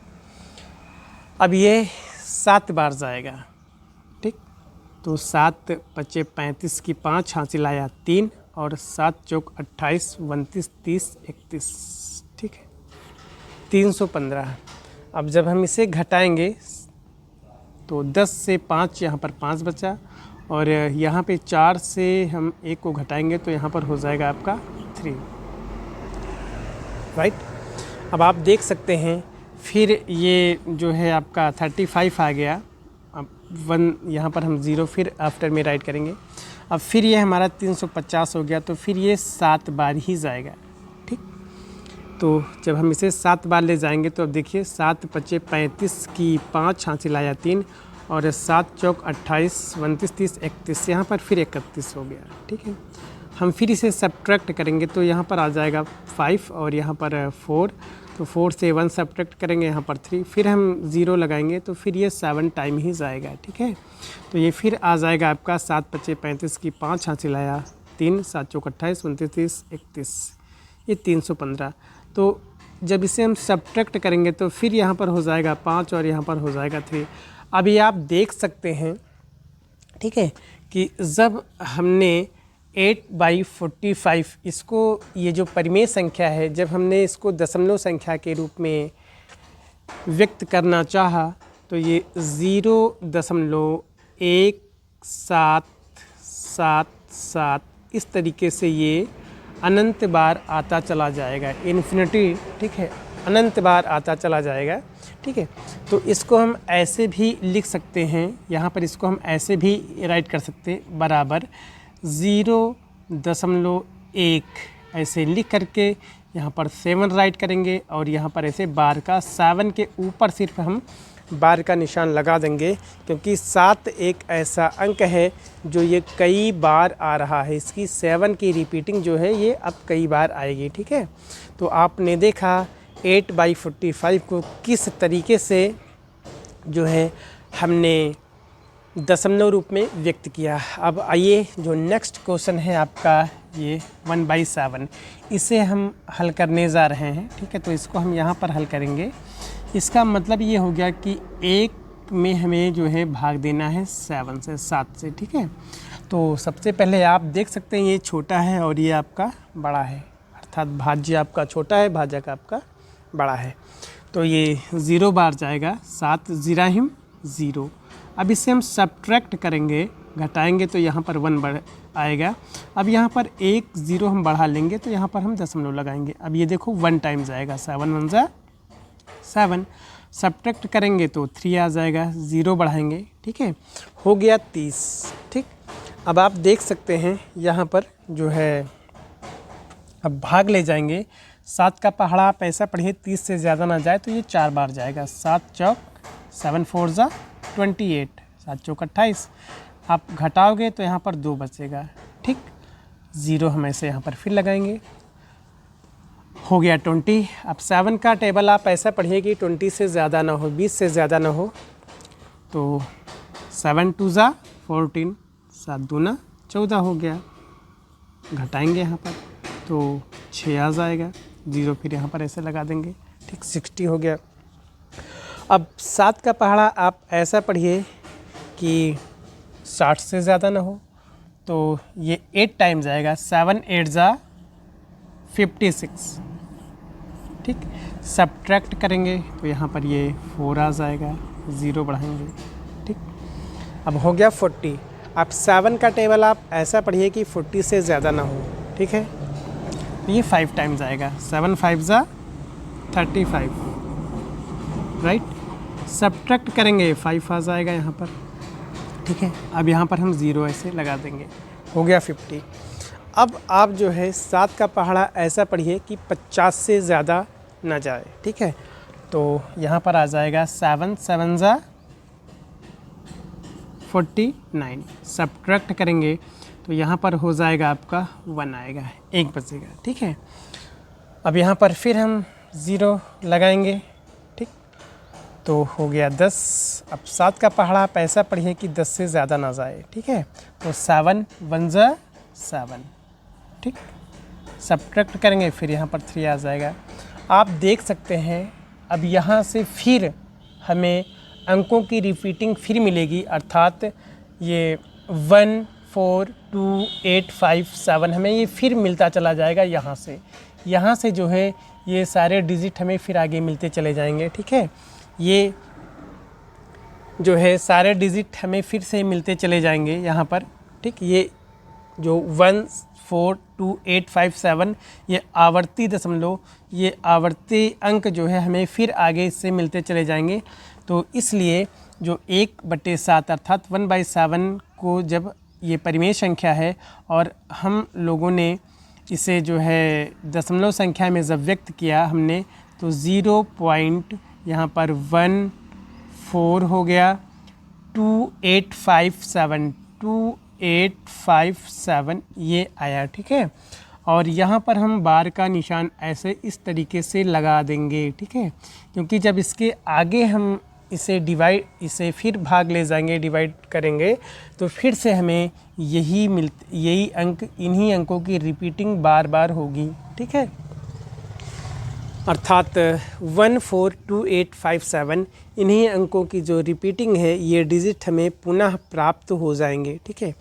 अब ये 7 बार जाएगा, ठीक। तो 7 × 35 की 5 हासिल आया 3, और 7 चौक 28, 29, 30, 31, ठीक है, 315। अब जब हम इसे घटाएंगे तो 10 से 5 यहाँ पर 5 बचा, और यहाँ पे 4 से हम 1 को घटाएंगे तो यहाँ पर हो जाएगा आपका 3, राइट। अब आप देख सकते हैं फिर ये जो है आपका 35 आ गया। अब 1 यहाँ पर हम 0 फिर आफ्टर में राइट करेंगे। अब फिर ये हमारा 350 हो गया, तो फिर ये 7 बार ही जाएगा, ठीक। तो जब हम इसे 7 बार ले जाएंगे तो अब देखिए 7 × 35 की 5 हासिल आया 3, और 7 चौक 28, 29, 30, 31, यहाँ पर फिर 31 हो गया, ठीक है। हम फिर इसे सब्ट्रैक्ट करेंगे तो यहाँ पर आ जाएगा 5 और यहाँ पर 4, तो 4 से 1 सब्ट्रैक्ट करेंगे, यहाँ पर 3, फिर हम 0 लगाएंगे तो फिर ये 7 टाइम ही जाएगा, ठीक है। तो ये फिर आ जाएगा आपका 7 × 35 की 5 हासिल आया 3, 7 चौक 28, 29, 30, 31, ये 315। तो जब इसे हम सब्ट्रैक्ट करेंगे तो फिर यहाँ पर हो जाएगा 5 और यहाँ पर हो जाएगा 3। अभी आप देख सकते हैं, ठीक है, कि जब हमने 8/45 इसको, ये जो परिमेय संख्या है, जब हमने इसको दशमलव संख्या के रूप में व्यक्त करना चाहा तो ये 0.177 7 7 इस तरीके से ये अनंत बार आता चला जाएगा, इन्फिनिटी, ठीक है, अनंत बार आता चला जाएगा, ठीक है। तो इसको हम ऐसे भी लिख सकते हैं, यहाँ पर इसको हम ऐसे भी राइट कर सकते हैं, बराबर 0.1 ऐसे लिख करके यहाँ पर 7 राइट करेंगे और यहाँ पर ऐसे बार का 7 के ऊपर सिर्फ हम बार का निशान लगा देंगे, क्योंकि 7 एक ऐसा अंक है जो ये कई बार आ रहा है, इसकी 7 की रिपीटिंग जो है ये अब कई बार आएगी, ठीक है। तो आपने देखा 8/45 को किस तरीके से जो है हमने दशमलव रूप में व्यक्त किया। अब आइए जो नेक्स्ट क्वेश्चन है आपका ये 1/7, इसे हम हल करने जा रहे हैं, ठीक है। तो इसको हम यहाँ पर हल करेंगे। इसका मतलब ये हो गया कि 1 में हमें जो है भाग देना है 7 से, ठीक है। तो सबसे पहले आप देख सकते हैं ये छोटा है और ये आपका बड़ा है, अर्थात भाज्य आपका छोटा है, भाजक आपका बड़ा है। तो ये 0 बार जाएगा, 7 0 0। अब इससे हम सब्ट्रैक्ट करेंगे, घटाएंगे तो यहाँ पर 1 बढ़ आएगा। अब यहाँ पर 1 0 हम बढ़ा लेंगे तो यहाँ पर हम दशमलव लगाएंगे। अब ये देखो 1 टाइम्स आएगा, 7 1 जा 7। सब्ट्रैक्ट करेंगे तो 3 आ जाएगा, 0 बढ़ाएंगे, ठीक है, हो गया 30, ठीक। अब आप देख सकते हैं यहाँ पर जो है अब भाग ले जाएंगे, 7 का पहाड़ा आप ऐसा पढ़िए 30 से ज़्यादा ना जाए तो ये 4 बार जाएगा, 7 चौक 7 4 जा 28, 7 चौक 28। आप घटाओगे तो यहाँ पर 2 बचेगा, ठीक। 0 हम ऐसे यहाँ पर फिर लगाएंगे, हो गया 20। अब 7 का टेबल आप ऐसा पढ़िए कि 20 से ज़्यादा ना हो, 20 से ज़्यादा ना हो। तो 7 2 जा 14, 7 दूना 14 हो गया। घटाएंगे यहाँ पर तो 6 आ जाएगा, 0 फिर यहाँ पर ऐसे लगा देंगे, ठीक, 60 हो गया। अब 7 का पहाड़ा आप ऐसा पढ़िए कि 60 से ज़्यादा ना हो, तो ये 8 टाइम्स आएगा, 7 8 जा 56, ठीक। सब्ट्रैक्ट करेंगे तो यहाँ पर ये 4 आ जाएगा, 0 बढ़ाएंगे, ठीक। अब हो गया 40। अब 7 का टेबल आप ऐसा पढ़िए कि 40 से ज़्यादा ना हो, ठीक है। तो ये 5 टाइम्स आएगा, 7 5 जा 35, राइट। सब्ट्रैक्ट करेंगे 5 आ जाएगा यहाँ पर, ठीक है। अब यहाँ पर हम 0 ऐसे लगा देंगे, हो गया 50। अब आप जो है 7 का पहाड़ा ऐसा पढ़िए कि 50 से ज़्यादा ना जाए, ठीक है। तो यहाँ पर आ जाएगा 7 7 जा 49। सब्ट्रैक्ट करेंगे तो यहाँ पर हो जाएगा आपका 1 आएगा, 1 बचेगा, ठीक है। अब यहाँ पर फिर हम 0 लगाएंगे, ठीक। तो हो गया 10। अब 7 का पहाड़ा आप ऐसा पढ़िए कि 10 से ज़्यादा ना जाए, ठीक है। तो 7 1 जा 7, ठीक। सब्ट्रैक्ट करेंगे फिर यहाँ पर 3 आ जाएगा। आप देख सकते हैं अब यहाँ से फिर हमें अंकों की रिपीटिंग फिर मिलेगी, अर्थात ये 1 4 2 8 5 7 हमें ये फिर मिलता चला जाएगा। यहाँ से जो है ये सारे डिजिट हमें फिर आगे मिलते चले जाएंगे, ठीक है। ये जो है सारे डिजिट हमें फिर से मिलते चले जाएंगे यहाँ पर, ठीक। ये जो 1 4 2 8 5 7 ये आवर्ती दशमलव, ये आवर्ती अंक जो है हमें फिर आगे इससे मिलते चले जाएंगे। तो इसलिए जो 1/7 अर्थात 1/7 को जब ये परिमेय संख्या है और हम लोगों ने इसे जो है दशमलव संख्या में जब व्यक्त किया हमने, तो 0. यहाँ पर 1 4 हो गया, 2857 ये आया, ठीक है। और यहाँ पर हम बार का निशान ऐसे इस तरीके से लगा देंगे, ठीक है, क्योंकि जब इसके आगे हम इसे फिर भाग ले जाएंगे, डिवाइड करेंगे, तो फिर से हमें यही अंक, इन्हीं अंकों की रिपीटिंग बार बार होगी, ठीक है। अर्थात 1 4 2 8 5 7 इन्हीं अंकों की जो रिपीटिंग है ये डिजिट हमें पुनः प्राप्त हो जाएंगे, ठीक है।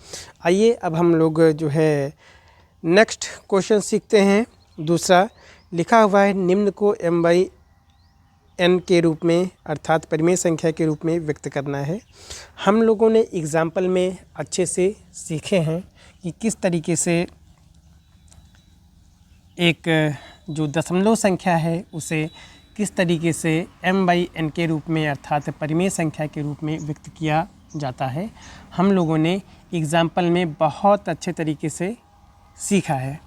आइए अब हम लोग जो है नेक्स्ट क्वेश्चन सीखते हैं। दूसरा लिखा हुआ है, निम्न को n के रूप में अर्थात परिमेय संख्या के रूप में व्यक्त करना है। हम लोगों ने एग्जाम्पल में अच्छे से सीखे हैं कि किस तरीके से एक जो दशमलव संख्या है उसे किस तरीके से m/n के रूप में अर्थात परिमेय संख्या के रूप में व्यक्त किया जाता है। हम लोगों ने एग्जाम्पल में बहुत अच्छे तरीके से सीखा है।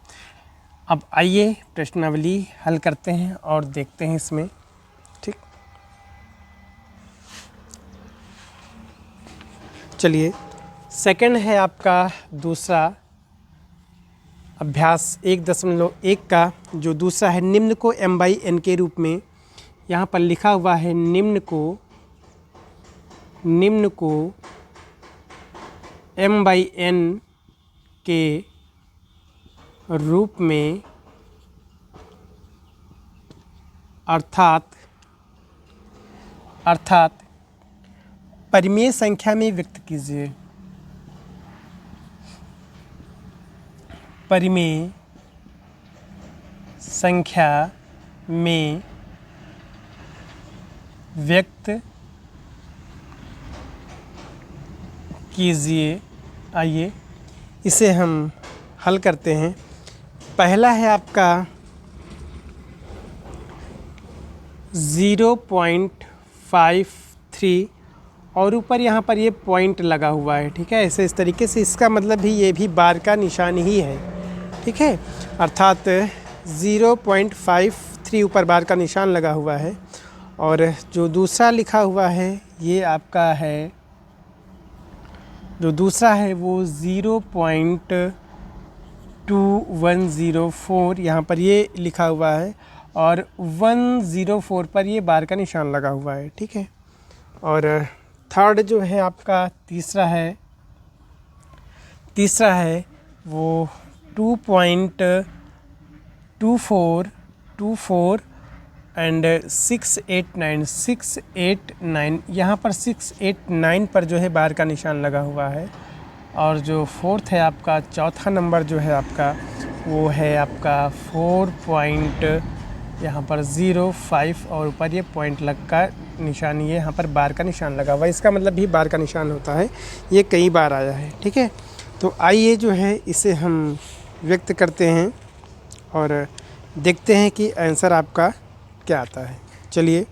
अब आइए प्रश्नावली हल करते हैं और देखते हैं इसमें, ठीक। चलिए, सेकंड है आपका दूसरा अभ्यास 1.1 का जो दूसरा है, निम्न को m/n के रूप में, यहाँ पर लिखा हुआ है निम्न को m/n के रूप में अर्थात परिमेय संख्या में व्यक्त कीजिए। परिमेय संख्या में व्यक्त कीजिए। आइए इसे हम हल करते हैं। पहला है आपका 0.53 और ऊपर यहाँ पर ये पॉइंट लगा हुआ है, ठीक है। ऐसे इस तरीके से, इसका मतलब भी ये भी बार का निशान ही है, ठीक है। अर्थात 0.53 ऊपर बार का निशान लगा हुआ है। और जो दूसरा लिखा हुआ है ये आपका है, जो दूसरा है वो 0.2104 यहाँ पर ये लिखा हुआ है और 104 पर ये बार का निशान लगा हुआ है, ठीक है। और थर्ड जो है आपका तीसरा है वो 2.24 एंड 689 यहाँ पर 689 पर जो है बार का निशान लगा हुआ है। और जो फोर्थ है आपका, चौथा नंबर जो है आपका, वो है आपका यहाँ पर 05 और ऊपर ये पॉइंट लग का निशान, ये यहाँ पर बार का निशान लगा हुआ है। इसका मतलब भी बार का निशान होता है, ये कई बार आया है, ठीक है। तो आइए जो है इसे हम व्यक्त करते हैं और देखते हैं कि आंसर आपका क्या आता है। चलिए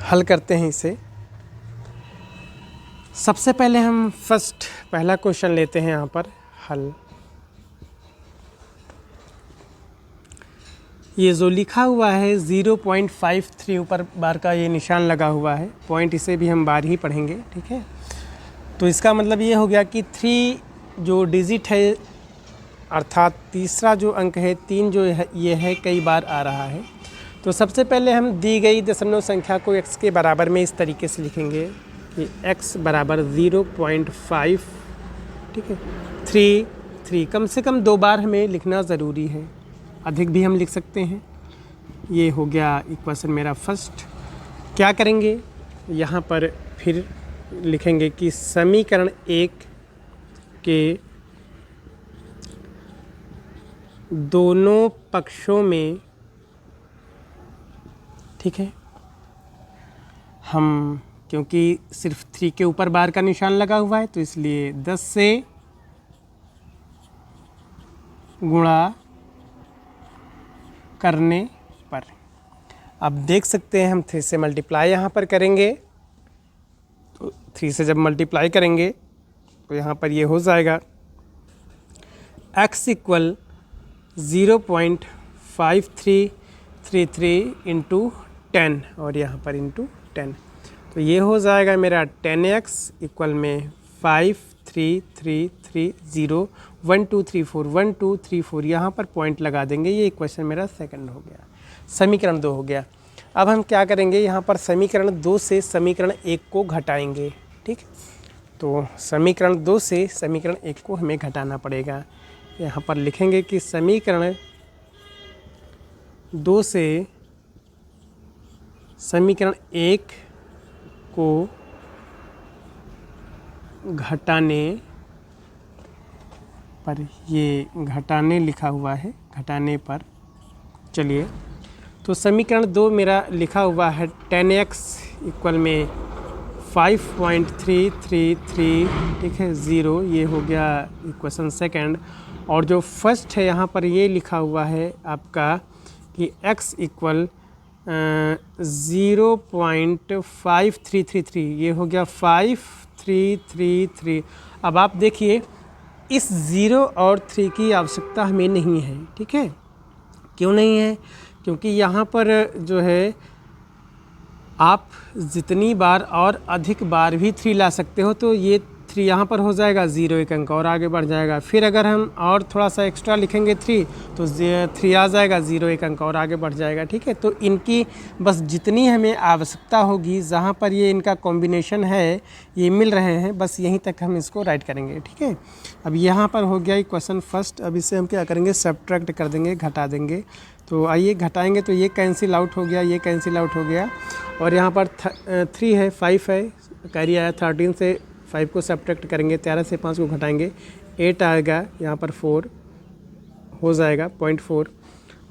हल करते हैं इसे। सबसे पहले हम पहला क्वेश्चन लेते हैं यहाँ पर हल। ये जो लिखा हुआ है 0.53 ऊपर बार का ये निशान लगा हुआ है, पॉइंट इसे भी हम बार ही पढ़ेंगे, ठीक है। तो इसका मतलब ये हो गया कि 3 जो डिजिट है अर्थात तीसरा जो अंक है 3 जो है ये है कई बार आ रहा है। तो सबसे पहले हम दी गई दशमलव संख्या को x के बराबर में इस तरीके से लिखेंगे कि x बराबर 0.5, ठीक है। 3 कम से कम 2 बार हमें लिखना ज़रूरी है, अधिक भी हम लिख सकते हैं। ये हो गया इक्वेशन मेरा फर्स्ट। क्या करेंगे, यहाँ पर फिर लिखेंगे कि समीकरण 1 के दोनों पक्षों में, ठीक है, हम क्योंकि सिर्फ 3 के ऊपर बार का निशान लगा हुआ है तो इसलिए 10 से गुणा करने पर, अब देख सकते हैं हम 3 से मल्टीप्लाई यहाँ पर करेंगे तो 3 से जब मल्टीप्लाई करेंगे तो यहाँ पर ये हो जाएगा x इक्वल 0.5333 इंटू 10 और यहाँ पर इंटू 10, तो ये हो जाएगा मेरा 10x इक्वल में 5333 1 2 3 4 1 2 3 4 यहाँ पर पॉइंट लगा देंगे। ये इक्वेशन मेरा सेकंड हो गया, समीकरण 2 हो गया। अब हम क्या करेंगे, यहाँ पर समीकरण 2 से समीकरण 1 को घटाएंगे, ठीक। तो समीकरण 2 से समीकरण 1 को हमें घटाना पड़ेगा। यहाँ पर लिखेंगे कि समीकरण 2 से समीकरण 1 को घटाने पर, ये घटाने लिखा हुआ है, घटाने पर, चलिए तो समीकरण 2 मेरा लिखा हुआ है 10x इक्वल में 5.333, ठीक है, 0, ये हो गया इक्वेशन सेकंड। और जो फर्स्ट है यहाँ पर ये लिखा हुआ है आपका कि x इक्वल 0.5333, ये हो गया 5333। अब आप देखिए इस 0 और 3 की आवश्यकता हमें नहीं है, ठीक है। क्यों नहीं है? क्योंकि यहाँ पर जो है आप जितनी बार और अधिक बार भी 3 ला सकते हो, तो ये 3 यहाँ पर हो जाएगा, 0 एक अंक और आगे बढ़ जाएगा। फिर अगर हम और थोड़ा सा एक्स्ट्रा लिखेंगे 3, तो 3 आ जाएगा, 0 एक अंक और आगे बढ़ जाएगा, ठीक है। तो इनकी बस जितनी हमें आवश्यकता होगी, जहाँ पर ये इनका कॉम्बिनेशन है, ये मिल रहे हैं, बस यहीं तक हम इसको राइट करेंगे, ठीक है। अब यहाँ पर हो गया क्वेश्चन फर्स्ट। अब इससे हम क्या करेंगे, सब्ट्रैक्ट कर देंगे, घटा देंगे। तो आइए घटाएंगे, तो ये कैंसिल आउट हो गया, ये कैंसिल आउट हो गया। और यहाँ पर 3 है, 5 है, कैरी आया। 13 से 5 को सब्ट्रैक्ट करेंगे, 13 से 5 को घटाएंगे, 8 आएगा। यहाँ पर 4 हो जाएगा, 0.4,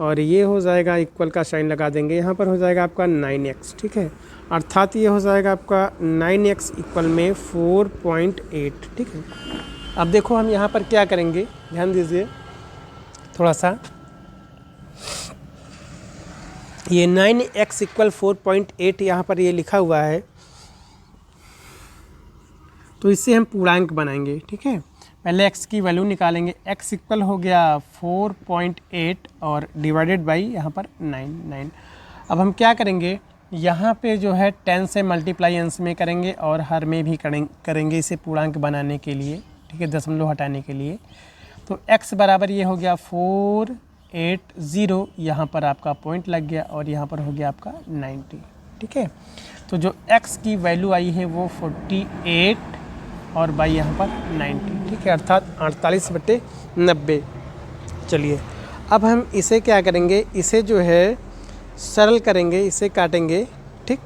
और ये हो जाएगा, इक्वल का साइन लगा देंगे। यहाँ पर हो जाएगा आपका 9x, ठीक है। अर्थात ये हो जाएगा आपका 9x इक्वल में 4.8, ठीक है। अब देखो हम यहाँ पर क्या करेंगे, ध्यान दीजिए थोड़ा सा। ये 9x इक्वल 4.8 यहाँ पर ये लिखा हुआ है, तो इससे हम पूर्णांक बनाएंगे, ठीक है। पहले x की वैल्यू निकालेंगे। x इक्वल हो गया 4.8 और डिवाइडेड बाई यहाँ पर 9। अब हम क्या करेंगे, यहाँ पे जो है 10 से मल्टीप्लाई अंश में करेंगे और हर में भी करेंगे इसे पूर्णांक बनाने के लिए, ठीक है, दशमलव हटाने के लिए। तो x बराबर ये हो गया 480, यहाँ पर आपका पॉइंट लग गया, और यहाँ पर हो गया आपका 90, ठीक है। तो जो x की वैल्यू आई है वो 48 और बाई यहाँ पर 90, ठीक है, अर्थात 48/90। चलिए अब हम इसे क्या करेंगे, इसे जो है सरल करेंगे, इसे काटेंगे, ठीक।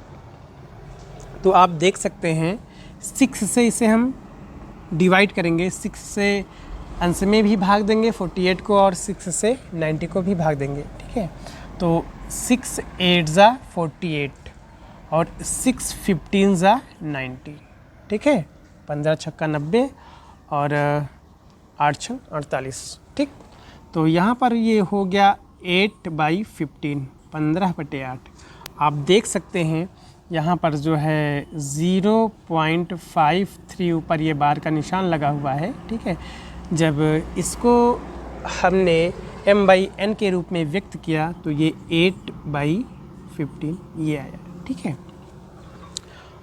तो आप देख सकते हैं 6 से इसे हम डिवाइड करेंगे, 6 से अंश में भी भाग देंगे 48 को, और 6 से 90 को भी भाग देंगे, ठीक है। तो 6 8 ज़ा 48 और 6 15 ज़ा 90, ठीक है। 15 छक्का 90 और 8 छः 48, ठीक। तो यहाँ पर ये हो गया 8/15, 15/8। आप देख सकते हैं यहाँ पर जो है 0.53 ऊपर ये बार का निशान लगा हुआ है, ठीक है। जब इसको हमने m/n के रूप में व्यक्त किया तो ये 8/15 ये आया, ठीक है।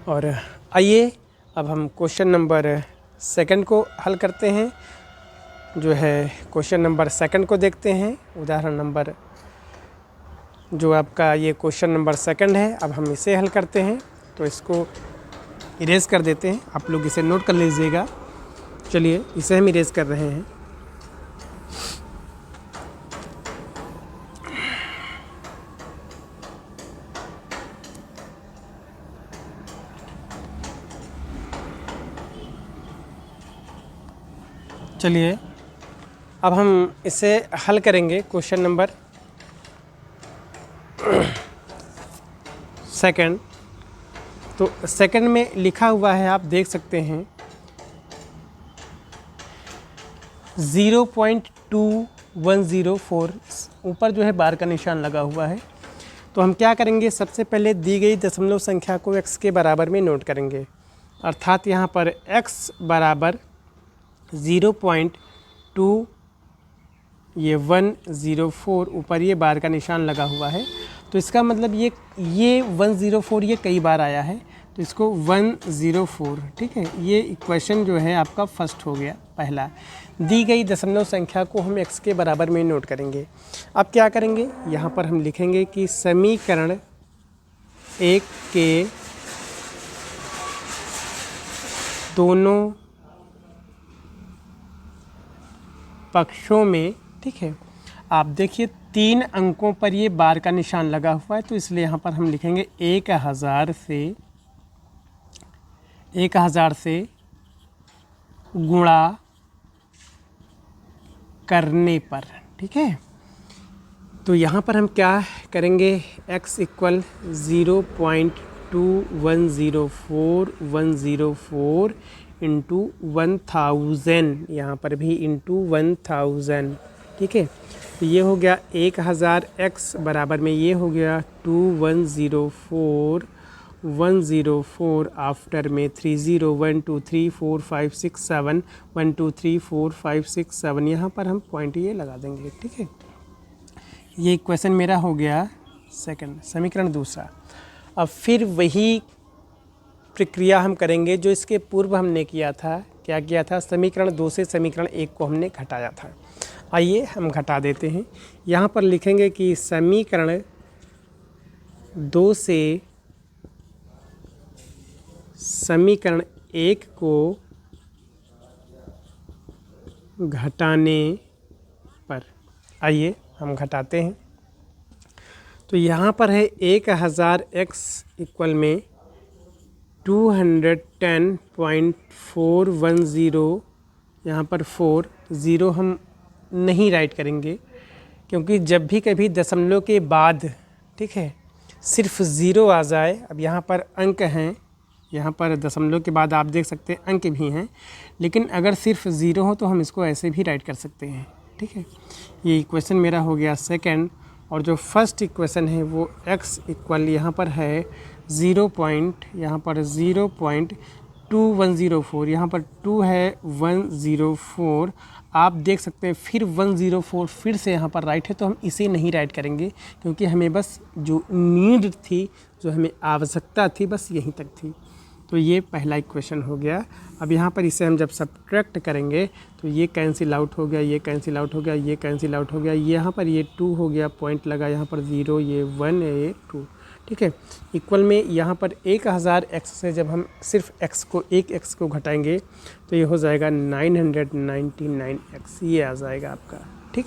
और आइए अब हम क्वेश्चन नंबर सेकंड को हल करते हैं। जो है क्वेश्चन नंबर सेकंड को देखते हैं। उदाहरण नंबर जो आपका ये क्वेश्चन नंबर सेकंड है, अब हम इसे हल करते हैं। तो इसको इरेज कर देते हैं, आप लोग इसे नोट कर लीजिएगा। चलिए इसे हम इरेज कर रहे हैं। चलिए अब हम इसे हल करेंगे। क्वेश्चन नंबर सेकंड, तो सेकंड में लिखा हुआ है, आप देख सकते हैं 0.2104 ऊपर जो है बार का निशान लगा हुआ है। तो हम क्या करेंगे, सबसे पहले दी गई दशमलव संख्या को x के बराबर में नोट करेंगे। अर्थात यहाँ पर x बराबर 0.2 ये 104 ऊपर ये बार का निशान लगा हुआ है। तो इसका मतलब ये 104 ये कई बार आया है, तो इसको 104, ठीक है। ये इक्वेशन जो है आपका फर्स्ट हो गया, पहला। दी गई दशमलव संख्या को हम x के बराबर में नोट करेंगे। अब क्या करेंगे, यहाँ पर हम लिखेंगे कि समीकरण 1 के दोनों पक्षों में, ठीक है। आप देखिए 3 अंकों पर ये बार का निशान लगा हुआ है, तो इसलिए यहाँ पर हम लिखेंगे 1000 से गुणा करने पर, ठीक है। तो यहाँ पर हम क्या करेंगे x इक्वल 0.2104104 इंटू 1000, यहाँ पर भी इंटू 1000, ठीक है। तो ये हो गया 1000 x बराबर में ये हो गया 2104 आफ्टर में 30 1 2 3 4 5 6 7 1 2 3 4 5 6 7, यहाँ पर हम पॉइंट ये लगा देंगे, ठीक है। ये इक्वेशन मेरा हो गया सेकंड, समीकरण दूसरा। अब फिर वही प्रक्रिया हम करेंगे जो इसके पूर्व हमने किया था। क्या किया था? समीकरण 2 से समीकरण 1 को हमने घटाया था। आइए हम घटा देते हैं। यहाँ पर लिखेंगे कि समीकरण 2 से समीकरण 1 को घटाने पर, आइए हम घटाते हैं। तो यहाँ पर है 1000 x इक्वल में 210.410, यहाँ पर 4 0 हम नहीं राइट करेंगे, क्योंकि जब भी कभी दशमलव के बाद, ठीक है, सिर्फ ज़ीरो आ जाए। अब यहाँ पर अंक हैं, यहाँ पर दशमलव के बाद आप देख सकते हैं अंक भी हैं, लेकिन अगर सिर्फ ज़ीरो हो तो हम इसको ऐसे भी राइट कर सकते हैं, ठीक है। ये इक्वेशन मेरा हो गया सेकंड। और जो फर्स्ट इक्वेशन है वो x इक्वल यहाँ पर है 0.2104, यहाँ पर 2 है 104। आप देख सकते हैं फिर 104 फिर से यहाँ पर राइट है, तो हम इसे नहीं राइट करेंगे, क्योंकि हमें बस जो नीड थी, जो हमें आवश्यकता थी, बस यहीं तक थी। तो ये पहला इक्वेशन हो गया। अब यहाँ पर इसे हम जब सब्ट्रैक्ट करेंगे तो ये कैंसिल आउट हो गया, ये कैंसिल आउट हो गया, ये कैंसिल आउट हो गया, यहाँ पर ये 2 हो गया, पॉइंट लगा, यहाँ पर 0, ये 1 है, ये 2, ठीक है। इक्वल में यहाँ पर 1000 x से जब हम सिर्फ x को, एक x को घटाएंगे तो ये हो जाएगा 999 x, ये आ जाएगा आपका, ठीक।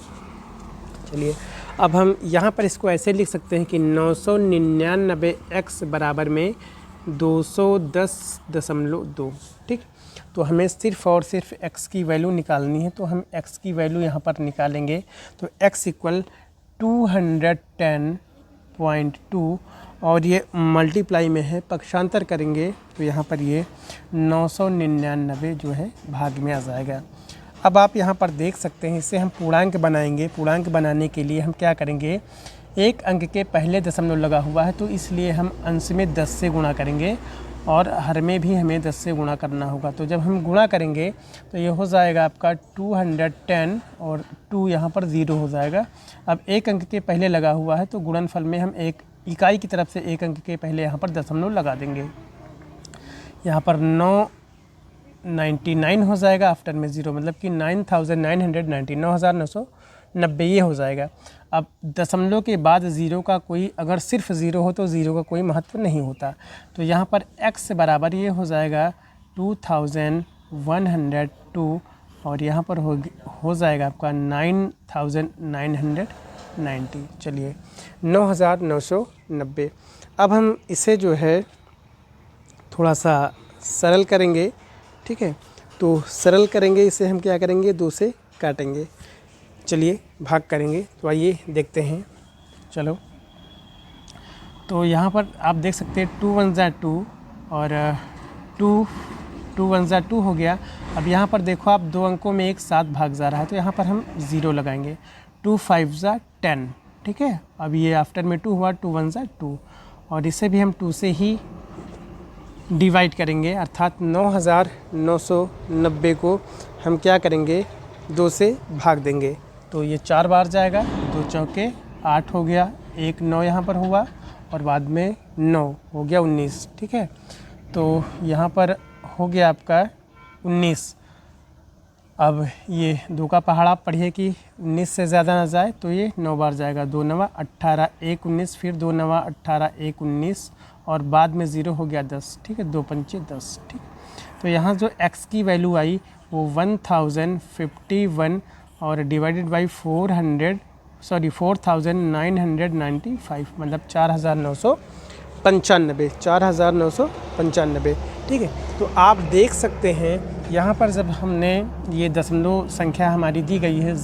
चलिए अब हम यहाँ पर इसको ऐसे लिख सकते हैं कि 999 x बराबर में 210.2, ठीक। तो हमें सिर्फ और सिर्फ x की वैल्यू निकालनी है, तो हम x की वैल्यू यहाँ पर निकालेंगे। तो x इक्वल 210.2 और ये मल्टीप्लाई में है, पक्षांतर करेंगे तो यहाँ पर ये 999 जो है भाग में आ जाएगा। अब आप यहाँ पर देख सकते हैं, इसे हम पूर्णांक बनाएंगे। पूर्णांक बनाने के लिए हम क्या करेंगे, एक अंक के पहले दशमलव लगा हुआ है, तो इसलिए हम अंश में 10 से गुणा करेंगे और हर में भी हमें 10 से गुणा करना होगा। तो जब हम गुणा करेंगे तो ये हो जाएगा आपका 210 और 2 यहाँ पर 0 हो जाएगा। अब एक अंक के पहले लगा हुआ है, तो गुणनफल में हम एक इकाई की तरफ से एक अंक के पहले यहाँ पर दशमलव लगा देंगे। यहाँ पर 999 हो जाएगा, आफ्टर में 0, मतलब कि 9990 ये हो जाएगा। अब दशमलव के बाद ज़ीरो का कोई, अगर सिर्फ ज़ीरो हो तो ज़ीरो का कोई महत्व नहीं होता। तो यहाँ पर x बराबर ये हो जाएगा 2102 और यहाँ पर हो जाएगा आपका 9990। चलिए 9990। अब हम इसे जो है थोड़ा सा सरल करेंगे, ठीक है। तो सरल करेंगे इसे, हम क्या करेंगे, 2 से काटेंगे। चलिए भाग करेंगे, तो आइए देखते हैं। चलो, तो यहाँ पर आप देख सकते हैं 2 1 ज़ा 2 और 2 1 ज़ा 2 हो गया। अब यहाँ पर देखो आप दो अंकों में एक साथ भाग जा रहा है, तो यहाँ पर हम 0 लगाएंगे। 2 5 ज़ा 10, ठीक है। अब ये आफ्टर में 2 हुआ, 2 1 ज़ा 2 और इसे भी हम 2 से ही डिवाइड करेंगे, अर्थात 9990 को हम क्या करेंगे, 2 से भाग देंगे। तो ये 4 बार जाएगा, 2 चौके 8 हो गया, 1 9 यहाँ पर हुआ और बाद में 9 हो गया 19, ठीक है। तो यहाँ पर हो गया आपका 19। अब ये 2 का पहाड़ा पढ़िए कि 19 से ज़्यादा ना जाए, तो ये 9 बार जाएगा। 2 9 18 1 19, फिर 2 9 18 1 19 और बाद में 0 हो गया 10, ठीक है। 2 5 10, ठीक। तो यहाँ जो x की वैल्यू आई वो 1051 और डिवाइडेड बाई 4995, मतलब 4995, ठीक है। तो आप देख सकते हैं यहाँ पर जब हमने ये दशमलव संख्या हमारी दी गई है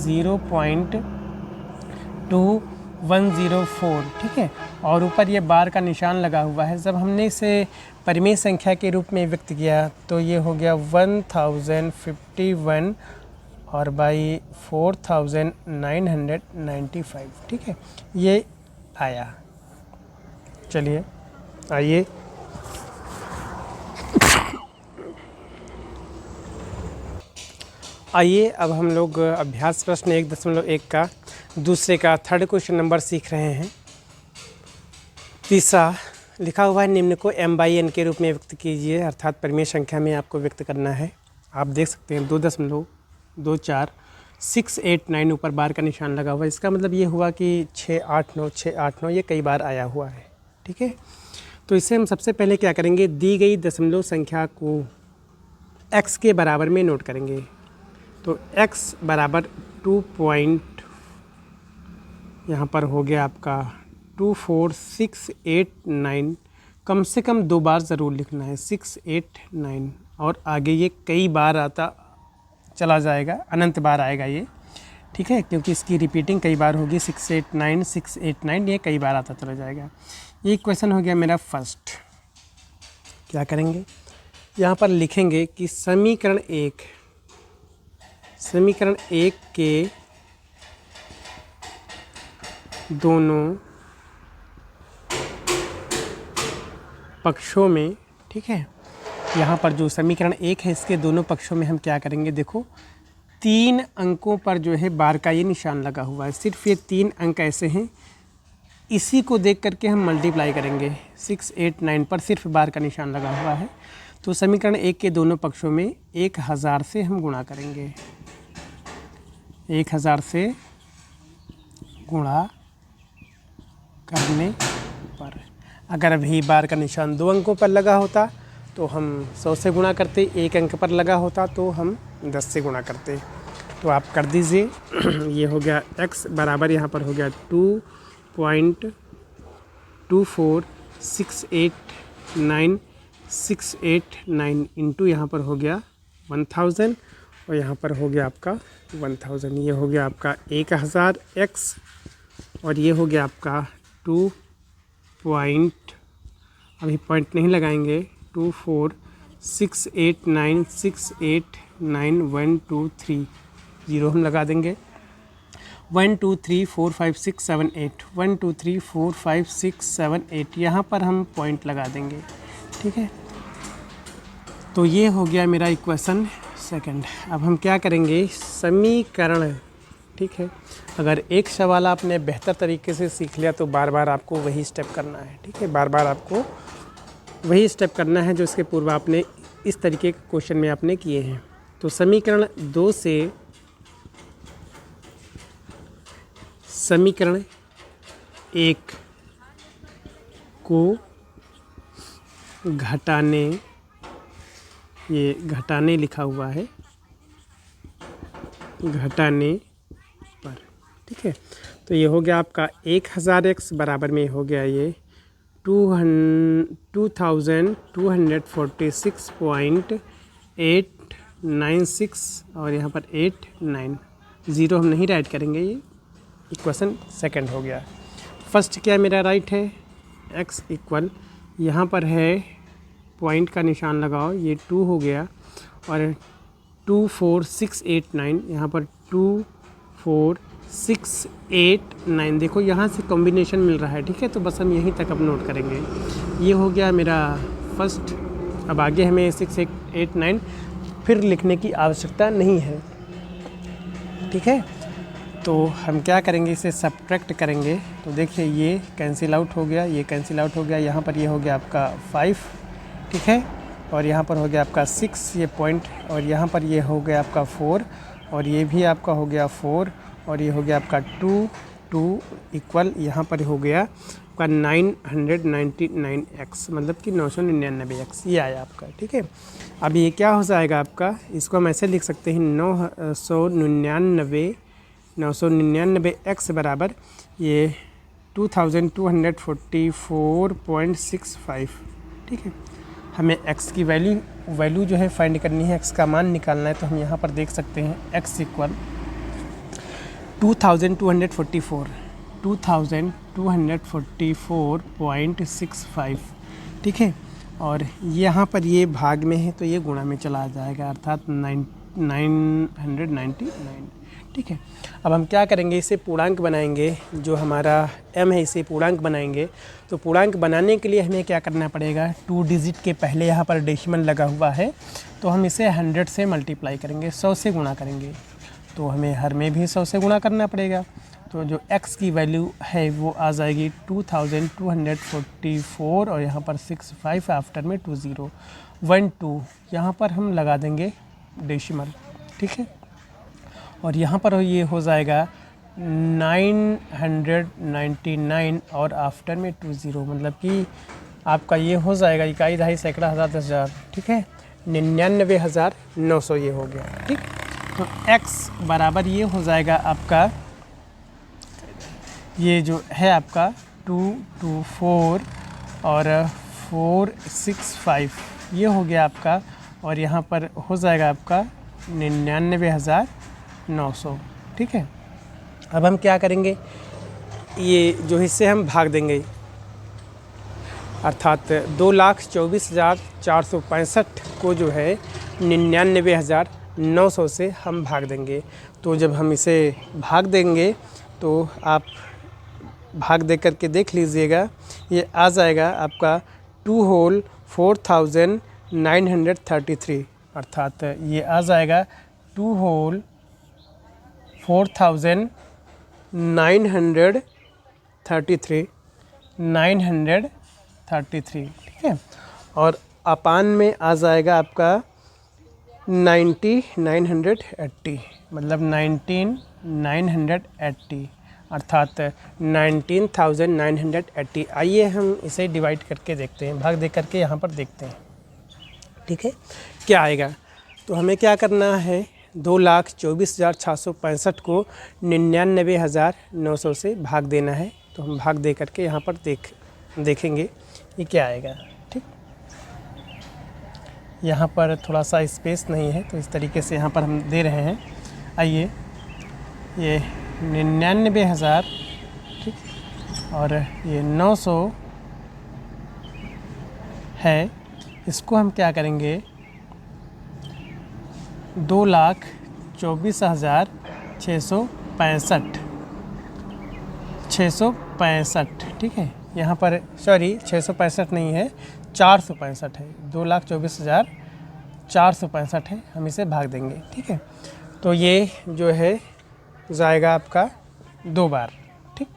104, ठीक है, और ऊपर ये बार का निशान लगा हुआ है। जब हमने इसे परिमेय संख्या के रूप में व्यक्त किया तो ये हो गया 1051 और बाई 4995, ठीक है, ये आया। चलिए आइए अब हम लोग अभ्यास प्रश्न 1.1 का दूसरे का थर्ड क्वेश्चन नंबर सीख रहे हैं। तीसरा लिखा हुआ है, निम्न को m/n के रूप में व्यक्त कीजिए, अर्थात परिमेय संख्या में आपको व्यक्त करना है। आप देख सकते हैं 2.2468 ऊपर बार का निशान लगा हुआ है। इसका मतलब ये हुआ कि 689 ये कई बार आया हुआ है, ठीक है। तो इसे हम सबसे पहले क्या करेंगे, दी गई दशमलव संख्या को x के बराबर में नोट करेंगे। तो x बराबर 2 पॉइंट यहाँ पर हो गया आपका 24689, कम से कम 2 बार ज़रूर लिखना है 689, और आगे ये कई बार आता चला जाएगा, अनंत बार आएगा ये, ठीक है, क्योंकि इसकी रिपीटिंग कई बार होगी। 689 ये कई बार आता चला जाएगा। ये क्वेश्चन हो गया मेरा फर्स्ट। क्या करेंगे, यहाँ पर लिखेंगे कि समीकरण एक के दोनों पक्षों में, ठीक है, यहाँ पर जो समीकरण 1 है इसके दोनों पक्षों में हम क्या करेंगे, देखो 3 अंकों पर जो है बार का ये निशान लगा हुआ है। सिर्फ ये 3 अंक ऐसे हैं, इसी को देख करके हम मल्टीप्लाई करेंगे। 689 पर सिर्फ बार का निशान लगा हुआ है, तो समीकरण 1 के दोनों पक्षों में 1000 से हम गुणा करेंगे। 1000 से गुणा करने पर, अगर अभी बार का निशान 2 अंकों पर लगा होता तो हम 100 से गुणा करते, 1 अंक पर लगा होता तो हम 10 से गुणा करते। तो आप कर दीजिए। ये हो गया x बराबर यहाँ पर हो गया 2.24689 इंटू यहाँ पर हो गया 1000 और यहाँ पर हो गया आपका 1000। ये हो गया आपका 1000 x और ये हो गया आपका 2 पॉइंट, अभी पॉइंट नहीं लगाएंगे, 24689689123 जीरो हम लगा देंगे। 1 2 3 4 5 6 7 8 1 2 3 4 5 6 7 8 यहाँ पर हम पॉइंट लगा देंगे, ठीक है। तो ये हो गया मेरा इक्वेशन सेकंड। अब हम क्या करेंगे, समीकरण, ठीक है। अगर एक सवाल आपने बेहतर तरीके से सीख लिया तो बार बार आपको वही स्टेप करना है, ठीक है, बार बार आपको वही स्टेप करना है जो इसके पूर्व आपने इस तरीके के क्वेश्चन में आपने किए हैं। तो समीकरण 2 से समीकरण 1 को घटाने, ये घटाने लिखा हुआ है, घटाने पर, ठीक है। तो ये हो गया आपका 1000x बराबर में हो गया ये 2246.896 और यहाँ पर 89 ज़ीरो हम नहीं राइट करेंगे, ये इक्वेशन सेकंड हो गया। फर्स्ट क्या मेरा राइट है, x इक्वल यहाँ पर है पॉइंट का निशान लगाओ, ये 2 हो गया और 24689 यहाँ पर 24689, देखो यहाँ से कॉम्बिनेशन मिल रहा है, ठीक है। तो बस हम यहीं तक अब नोट करेंगे। ये हो गया मेरा फर्स्ट। अब आगे हमें 689 फिर लिखने की आवश्यकता नहीं है, ठीक है। तो हम क्या करेंगे, इसे सब्ट्रैक्ट करेंगे। तो देखिए ये कैंसिल आउट हो गया, ये कैंसिल आउट हो गया, यहाँ पर ये हो गया आपका 5, ठीक है, और यहाँ पर हो गया आपका 6 ये पॉइंट, और यहाँ पर ये हो गया आपका 4 और ये भी आपका हो गया 4 और ये हो गया आपका 2 इक्वल यहाँ पर हो गया आपका 999x, मतलब कि 999x ये आया आपका, ठीक है। अब ये क्या हो जाएगा आपका, इसको हम ऐसे लिख सकते हैं 999x बराबर ये 2244.65, ठीक है। हमें x की वैल्यू जो है फाइंड करनी है, x का मान निकालना है। तो हम यहाँ पर देख सकते हैं x इक्वल 2244, 2244.65, ठीक है। और यहाँ पर ये भाग में है तो ये गुणा में चला जाएगा, अर्थात 999, ठीक है। अब हम क्या करेंगे, इसे पूर्णांक बनाएंगे। जो हमारा m है इसे पूर्णांक बनाएंगे। तो पूर्णांक बनाने के लिए हमें क्या करना पड़ेगा, 2 डिजिट के पहले यहाँ पर डेसिमल लगा हुआ है तो हम इसे 100 से मल्टीप्लाई करेंगे, 100 से गुणा करेंगे। तो हमें हर में भी 100 से गुणा करना पड़ेगा। तो जो x की वैल्यू है वो आ जाएगी 2244 और यहाँ पर 65 आफ्टर में 2012 यहाँ पर हम लगा देंगे डेसिमल, ठीक है। और यहाँ पर ये हो जाएगा 999 और आफ्टर में 20, मतलब कि आपका ये हो जाएगा इकाई, दहाई, सैकड़ा, हज़ार, 10,000, ठीक है। 99,900 ये हो गया, ठीक। तो x बराबर ये हो जाएगा आपका, ये जो है आपका 224 और 465 ये हो गया आपका, और यहाँ पर हो जाएगा आपका 99,900, ठीक है। अब हम क्या करेंगे, ये जो हिस्से हम भाग देंगे, अर्थात 2,24,465 को जो है 99,900 से हम भाग देंगे। तो जब हम इसे भाग देंगे तो आप भाग दे करके देख लीजिएगा, ये आ जाएगा आपका 2 होल 4,933, अर्थात ये आ जाएगा 2 होल 4,933, ठीक है। और अपान में आ जाएगा आपका 9,980, मतलब 19,980, अर्थात 19,980। आइए हम इसे डिवाइड करके देखते हैं, भाग दे करके यहाँ पर देखते हैं, ठीक है, क्या आएगा। तो हमें क्या करना है, 2,24,665 को 99,900 से भाग देना है। तो हम भाग दे करके यहाँ पर देखेंगे ये क्या आएगा, ठीक। यहाँ पर थोड़ा सा स्पेस नहीं है तो इस तरीके से यहाँ पर हम दे रहे हैं। आइए, ये 99,000, ठीक, और ये 900 है, इसको हम क्या करेंगे, 2,24,665, ठीक है। यहाँ पर सॉरी 665 नहीं है, 465 है, 2,24,465 है, हम इसे भाग देंगे, ठीक है। तो ये जो है जाएगा आपका 2 बार, ठीक।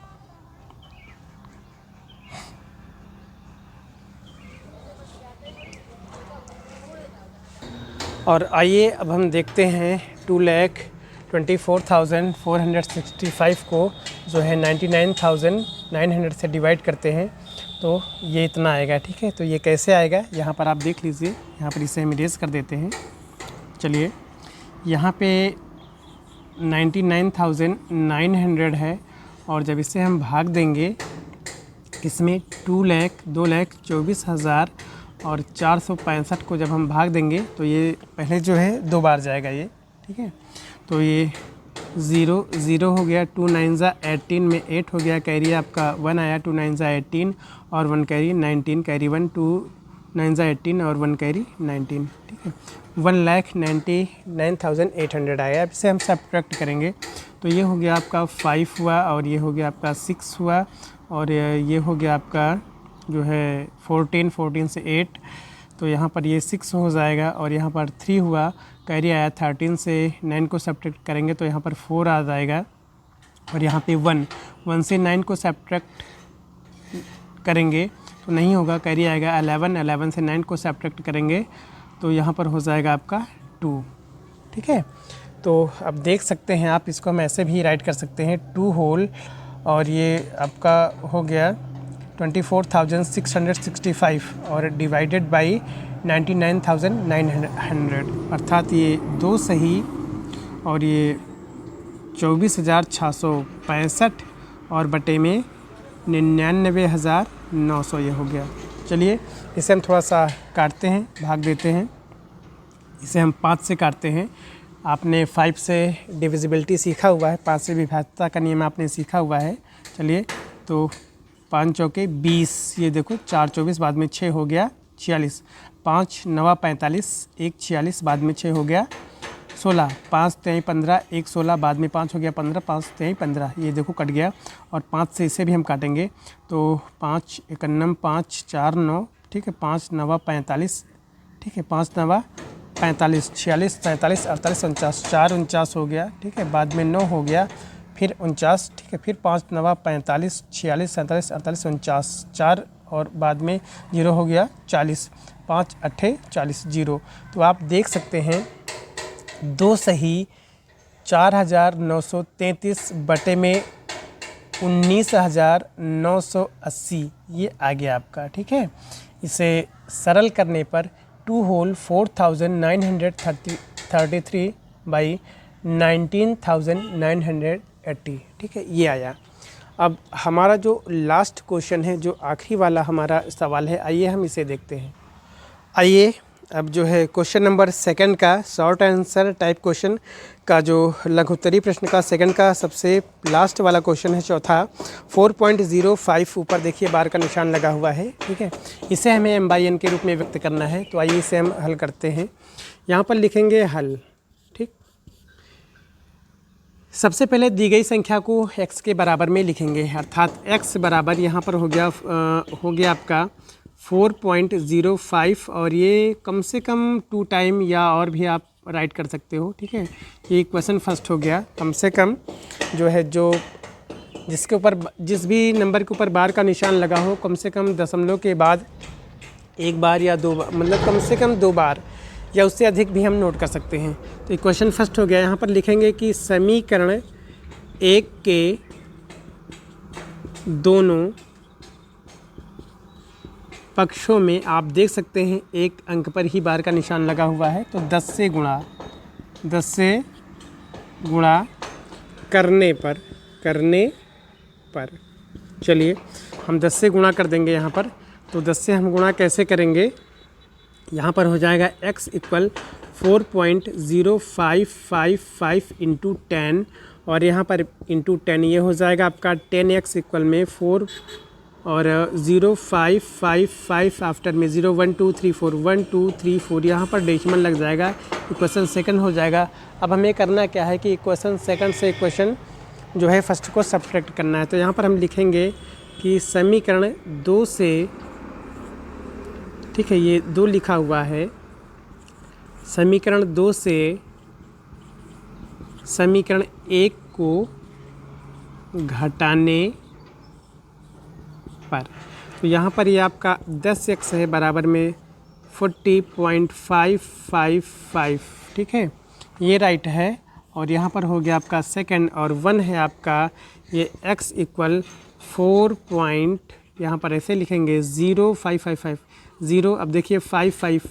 और आइए अब हम देखते हैं 2,24,465 को जो है 99,900 से डिवाइड करते हैं तो ये इतना आएगा, ठीक है। तो ये कैसे आएगा, यहाँ पर आप देख लीजिए, यहाँ पर इसे हम इरेज कर देते हैं। चलिए, यहाँ पे 99,900 है और जब इसे हम भाग देंगे इसमें 2,24,000 और 465 को जब हम भाग देंगे तो ये पहले जो है 2 बार जाएगा ये, ठीक है। तो ये 0 0 हो गया, 2 9 ज़ा 18 में 8 हो गया, कैरी आपका 1 आया, 2 9 ज़ा 18 और 1 कैरी 19, कैरी 1, 2 9 ज़ा 18 और 1 कैरी 19, ठीक है। 1,99,800 आया। अब इसे हम सब्ट्रैक्ट करेंगे तो ये हो गया आपका 5 हुआ और ये हो गया आपका 6 हुआ और ये हो गया आपका जो है 14 से 8, तो यहाँ पर ये 6 हो जाएगा और यहाँ पर 3 हुआ, कैरी आया 13 से 9 को सब्ट्रैक्ट करेंगे तो यहाँ पर 4 आ जाएगा और यहाँ पे 1 से 9 को सब्ट्रैक्ट करेंगे तो नहीं होगा, कैरी आएगा 11 से 9 को सब्ट्रैक्ट करेंगे तो यहाँ पर हो जाएगा आपका 2, ठीक है। तो अब देख सकते हैं आप, इसको हम ऐसे भी राइट कर सकते हैं 2 होल और ये आपका हो गया 24,665 और डिवाइडेड बाई 99,900, अर्थात ये 2 सही और ये 24,665 और बटे में 99,900 ये हो गया। चलिए इसे हम थोड़ा सा काटते हैं, भाग देते हैं। इसे हम 5 से काटते हैं। आपने 5 से डिविजिबिलिटी सीखा हुआ है, 5 से विभाज्यता का नियम आपने सीखा हुआ है। चलिए, तो 5 चौके 20, ये देखो 4 24, बाद में 6 हो गया 46, 5 9 45, 1 46, बाद में 6 हो गया 16, 5 3 15, 1 16, बाद में 5 हो गया 15, 5 3 15, ये देखो कट गया। और 5 से इसे भी हम काटेंगे तो 5 1 9 5 4 9, ठीक है, 5 9 45, ठीक है, 5 9 45, 46 47 48 49, 4 49 हो गया, ठीक है, बाद में 9 हो गया, फिर 49, ठीक है, फिर 5 9 45, 46 47 48 49, 4 और बाद में 0 हो गया 40, 5 8 40 0। तो आप देख सकते हैं 2 सही 4933 बटे में 19,980 ये आ गया आपका, ठीक है। इसे सरल करने पर 2 होल 4,933 बाई 19,980, ठीक है, ये आया। अब हमारा जो लास्ट क्वेश्चन है, जो आखिरी वाला हमारा सवाल है, आइए हम इसे देखते हैं। आइए अब जो है क्वेश्चन नंबर 2 का शॉर्ट आंसर टाइप क्वेश्चन का जो लघुत्तरी प्रश्न का 2 का सबसे लास्ट वाला क्वेश्चन है, चौथा 4.05 ऊपर देखिए बार का निशान लगा हुआ है, ठीक है। इसे हमें m/n के रूप में व्यक्त करना है। तो आइए इसे हम हल करते हैं। यहाँ पर लिखेंगे हल, ठीक। सबसे पहले दी गई संख्या को x के बराबर में लिखेंगे, अर्थात x बराबर यहाँ पर हो गया आपका 4.05 और ये कम से कम 2 टाइम या और भी आप राइट कर सकते हो, ठीक है। ये क्वेश्चन फर्स्ट हो गया। कम से कम जो है, जो जिसके ऊपर जिस भी नंबर के ऊपर बार का निशान लगा हो, कम से कम दशमलव के बाद 1 बार या 2 बार, मतलब कम से कम 2 बार या उससे अधिक भी हम नोट कर सकते हैं। तो ये क्वेश्चन फर्स्ट हो गया। यहाँ पर लिखेंगे कि समीकरण 1 के दोनों पक्षों में आप देख सकते हैं एक अंक पर ही बार का निशान लगा हुआ है, तो 10 से गुणा करने पर चलिए हम 10 से गुणा कर देंगे यहाँ पर। तो 10 से हम गुणा कैसे करेंगे, यहाँ पर हो जाएगा x इक्वल 4.0555 इंटू 10 और यहाँ पर इंटू 10 ये हो जाएगा आपका 10x इक्वल में 4 और 0555 आफ्टर में 0 1 2 3 4 1 2 3 4 यहाँ पर डेसिमल लग जाएगा, इक्वेशन सेकंड हो जाएगा। अब हमें करना क्या है कि इक्वेशन सेकंड से इक्वेशन जो है फर्स्ट को सब्ट्रैक्ट करना है। तो यहाँ पर हम लिखेंगे कि समीकरण 2 से, ठीक है, ये 2 लिखा हुआ है, समीकरण 2 से समीकरण 1 को घटाने पर, तो यहाँ पर ये आपका 10x है बराबर में 40.555, ठीक है, ये राइट है। और यहाँ पर हो गया आपका सेकंड और 1 है आपका ये x इक्वल 4 पॉइंट, यहाँ पर ऐसे लिखेंगे 0.555 0। अब देखिए 55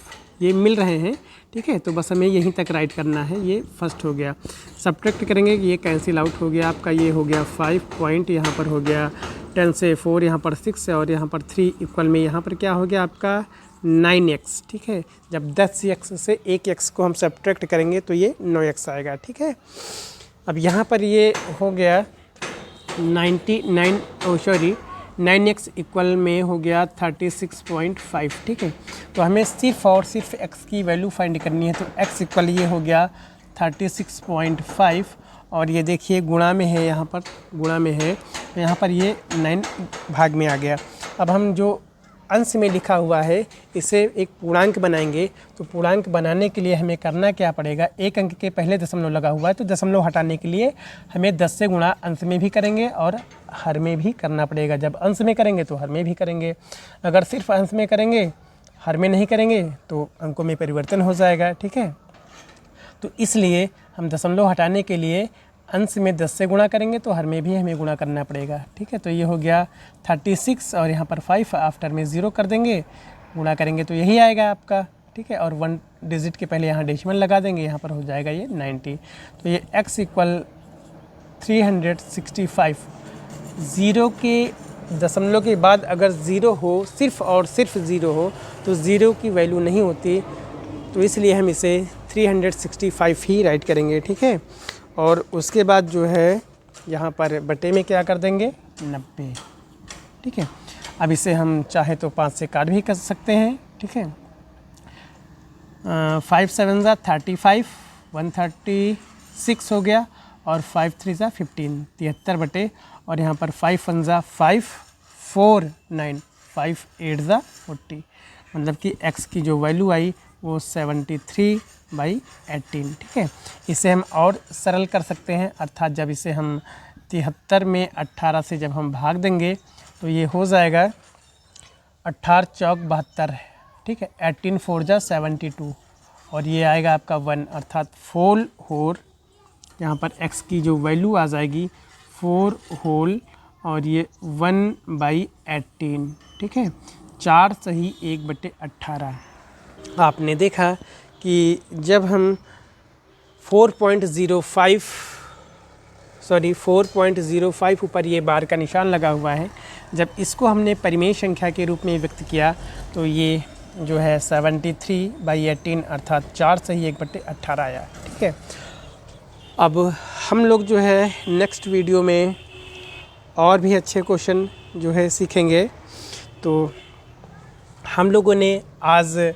ये मिल रहे हैं, ठीक है, तो बस हमें यहीं तक राइट करना है। ये फर्स्ट हो गया। सब्ट्रैक्ट करेंगे, ये कैंसिल आउट हो गया आपका, ये हो गया 5 पॉइंट, यहाँ पर हो गया 10 से 4, यहाँ पर 6 है और यहाँ पर 3 इक्वल में यहाँ पर क्या हो गया आपका 9x, ठीक है। जब 10x से 1x को हम सब्ट्रैक्ट करेंगे तो ये 9x आएगा, ठीक है। अब यहाँ पर ये हो गया 9x इक्वल में हो गया 36.5, ठीक है। तो हमें सिर्फ और सिर्फ x की वैल्यू फाइंड करनी है। तो x इक्वल ये हो गया 36.5 और ये देखिए गुणा में है, यहाँ पर गुणा में है, तो यहाँ पर ये 9 भाग में आ गया। अब हम जो अंश में लिखा हुआ है इसे एक पूर्णांक बनाएंगे। तो पूर्णांक बनाने के लिए हमें करना क्या पड़ेगा, एक अंक के पहले दशमलव लगा हुआ है, तो दशमलव हटाने के लिए हमें 10 से गुणा अंश में भी करेंगे और हर में भी करना पड़ेगा। जब अंश में करेंगे तो हर में भी करेंगे, अगर सिर्फ अंश में करेंगे हर में नहीं करेंगे तो अंकों में परिवर्तन हो जाएगा, ठीक है। तो इसलिए हम दशमलव हटाने के लिए अंश में 10 से गुणा करेंगे तो हर में भी हमें गुणा करना पड़ेगा, ठीक है। तो ये हो गया 36 और यहाँ पर 5 आफ्टर में 0 कर देंगे, गुणा करेंगे तो यही आएगा आपका, ठीक है। और 1 डिजिट के पहले यहाँ डेसिमल लगा देंगे, यहाँ पर हो जाएगा ये 90। तो ये x इक्वल 365, 0 के दशमलव के बाद अगर 0 हो, सिर्फ और सिर्फ 0 हो तो 0 की वैल्यू नहीं होती, तो इसलिए हम इसे 365 ही राइट करेंगे, ठीक है। और उसके बाद जो है यहाँ पर बटे में क्या कर देंगे, 90। ठीक है, अब इसे हम चाहे तो 5 से काट भी कर सकते हैं। ठीक है, 5 7 ज़ा 35, 136 हो गया, और 5 3 ज़ा 15, 73 बटे, और यहाँ पर 5 1 ज़ा 5, 4 9, 5 8 ज़ा 40, मतलब कि x की जो वैल्यू आई वो 73/18। ठीक है, इसे हम और सरल कर सकते हैं, अर्थात जब इसे हम 73 में 18 से जब हम भाग देंगे तो ये हो जाएगा 18 चौक 72। ठीक है, 18 4 जा 72, और ये आएगा आपका 1, अर्थात 4 होल, यहाँ पर x की जो वैल्यू आ जाएगी 4 होल, और ये 1/18। ठीक है, 4 सही 1/18। आपने देखा कि जब हम 4.05 ऊपर ये बार का निशान लगा हुआ है, जब इसको हमने परिमेय संख्या के रूप में व्यक्त किया तो ये जो है 73/18, अर्थात 4 सही 1/18 आया। ठीक है, अब हम लोग जो है नेक्स्ट वीडियो में और भी अच्छे क्वेश्चन जो है सीखेंगे। तो हम लोगों ने आज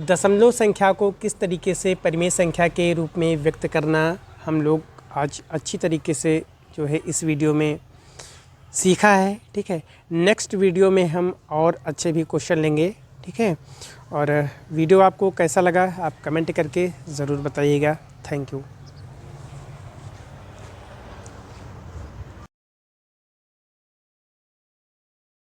दशमलव संख्या को किस तरीके से परिमेय संख्या के रूप में व्यक्त करना हम लोग आज अच्छी तरीके से जो है इस वीडियो में सीखा है। ठीक है, नेक्स्ट वीडियो में हम और अच्छे भी क्वेश्चन लेंगे। ठीक है, और वीडियो आपको कैसा लगा आप कमेंट करके ज़रूर बताइएगा। Thank you.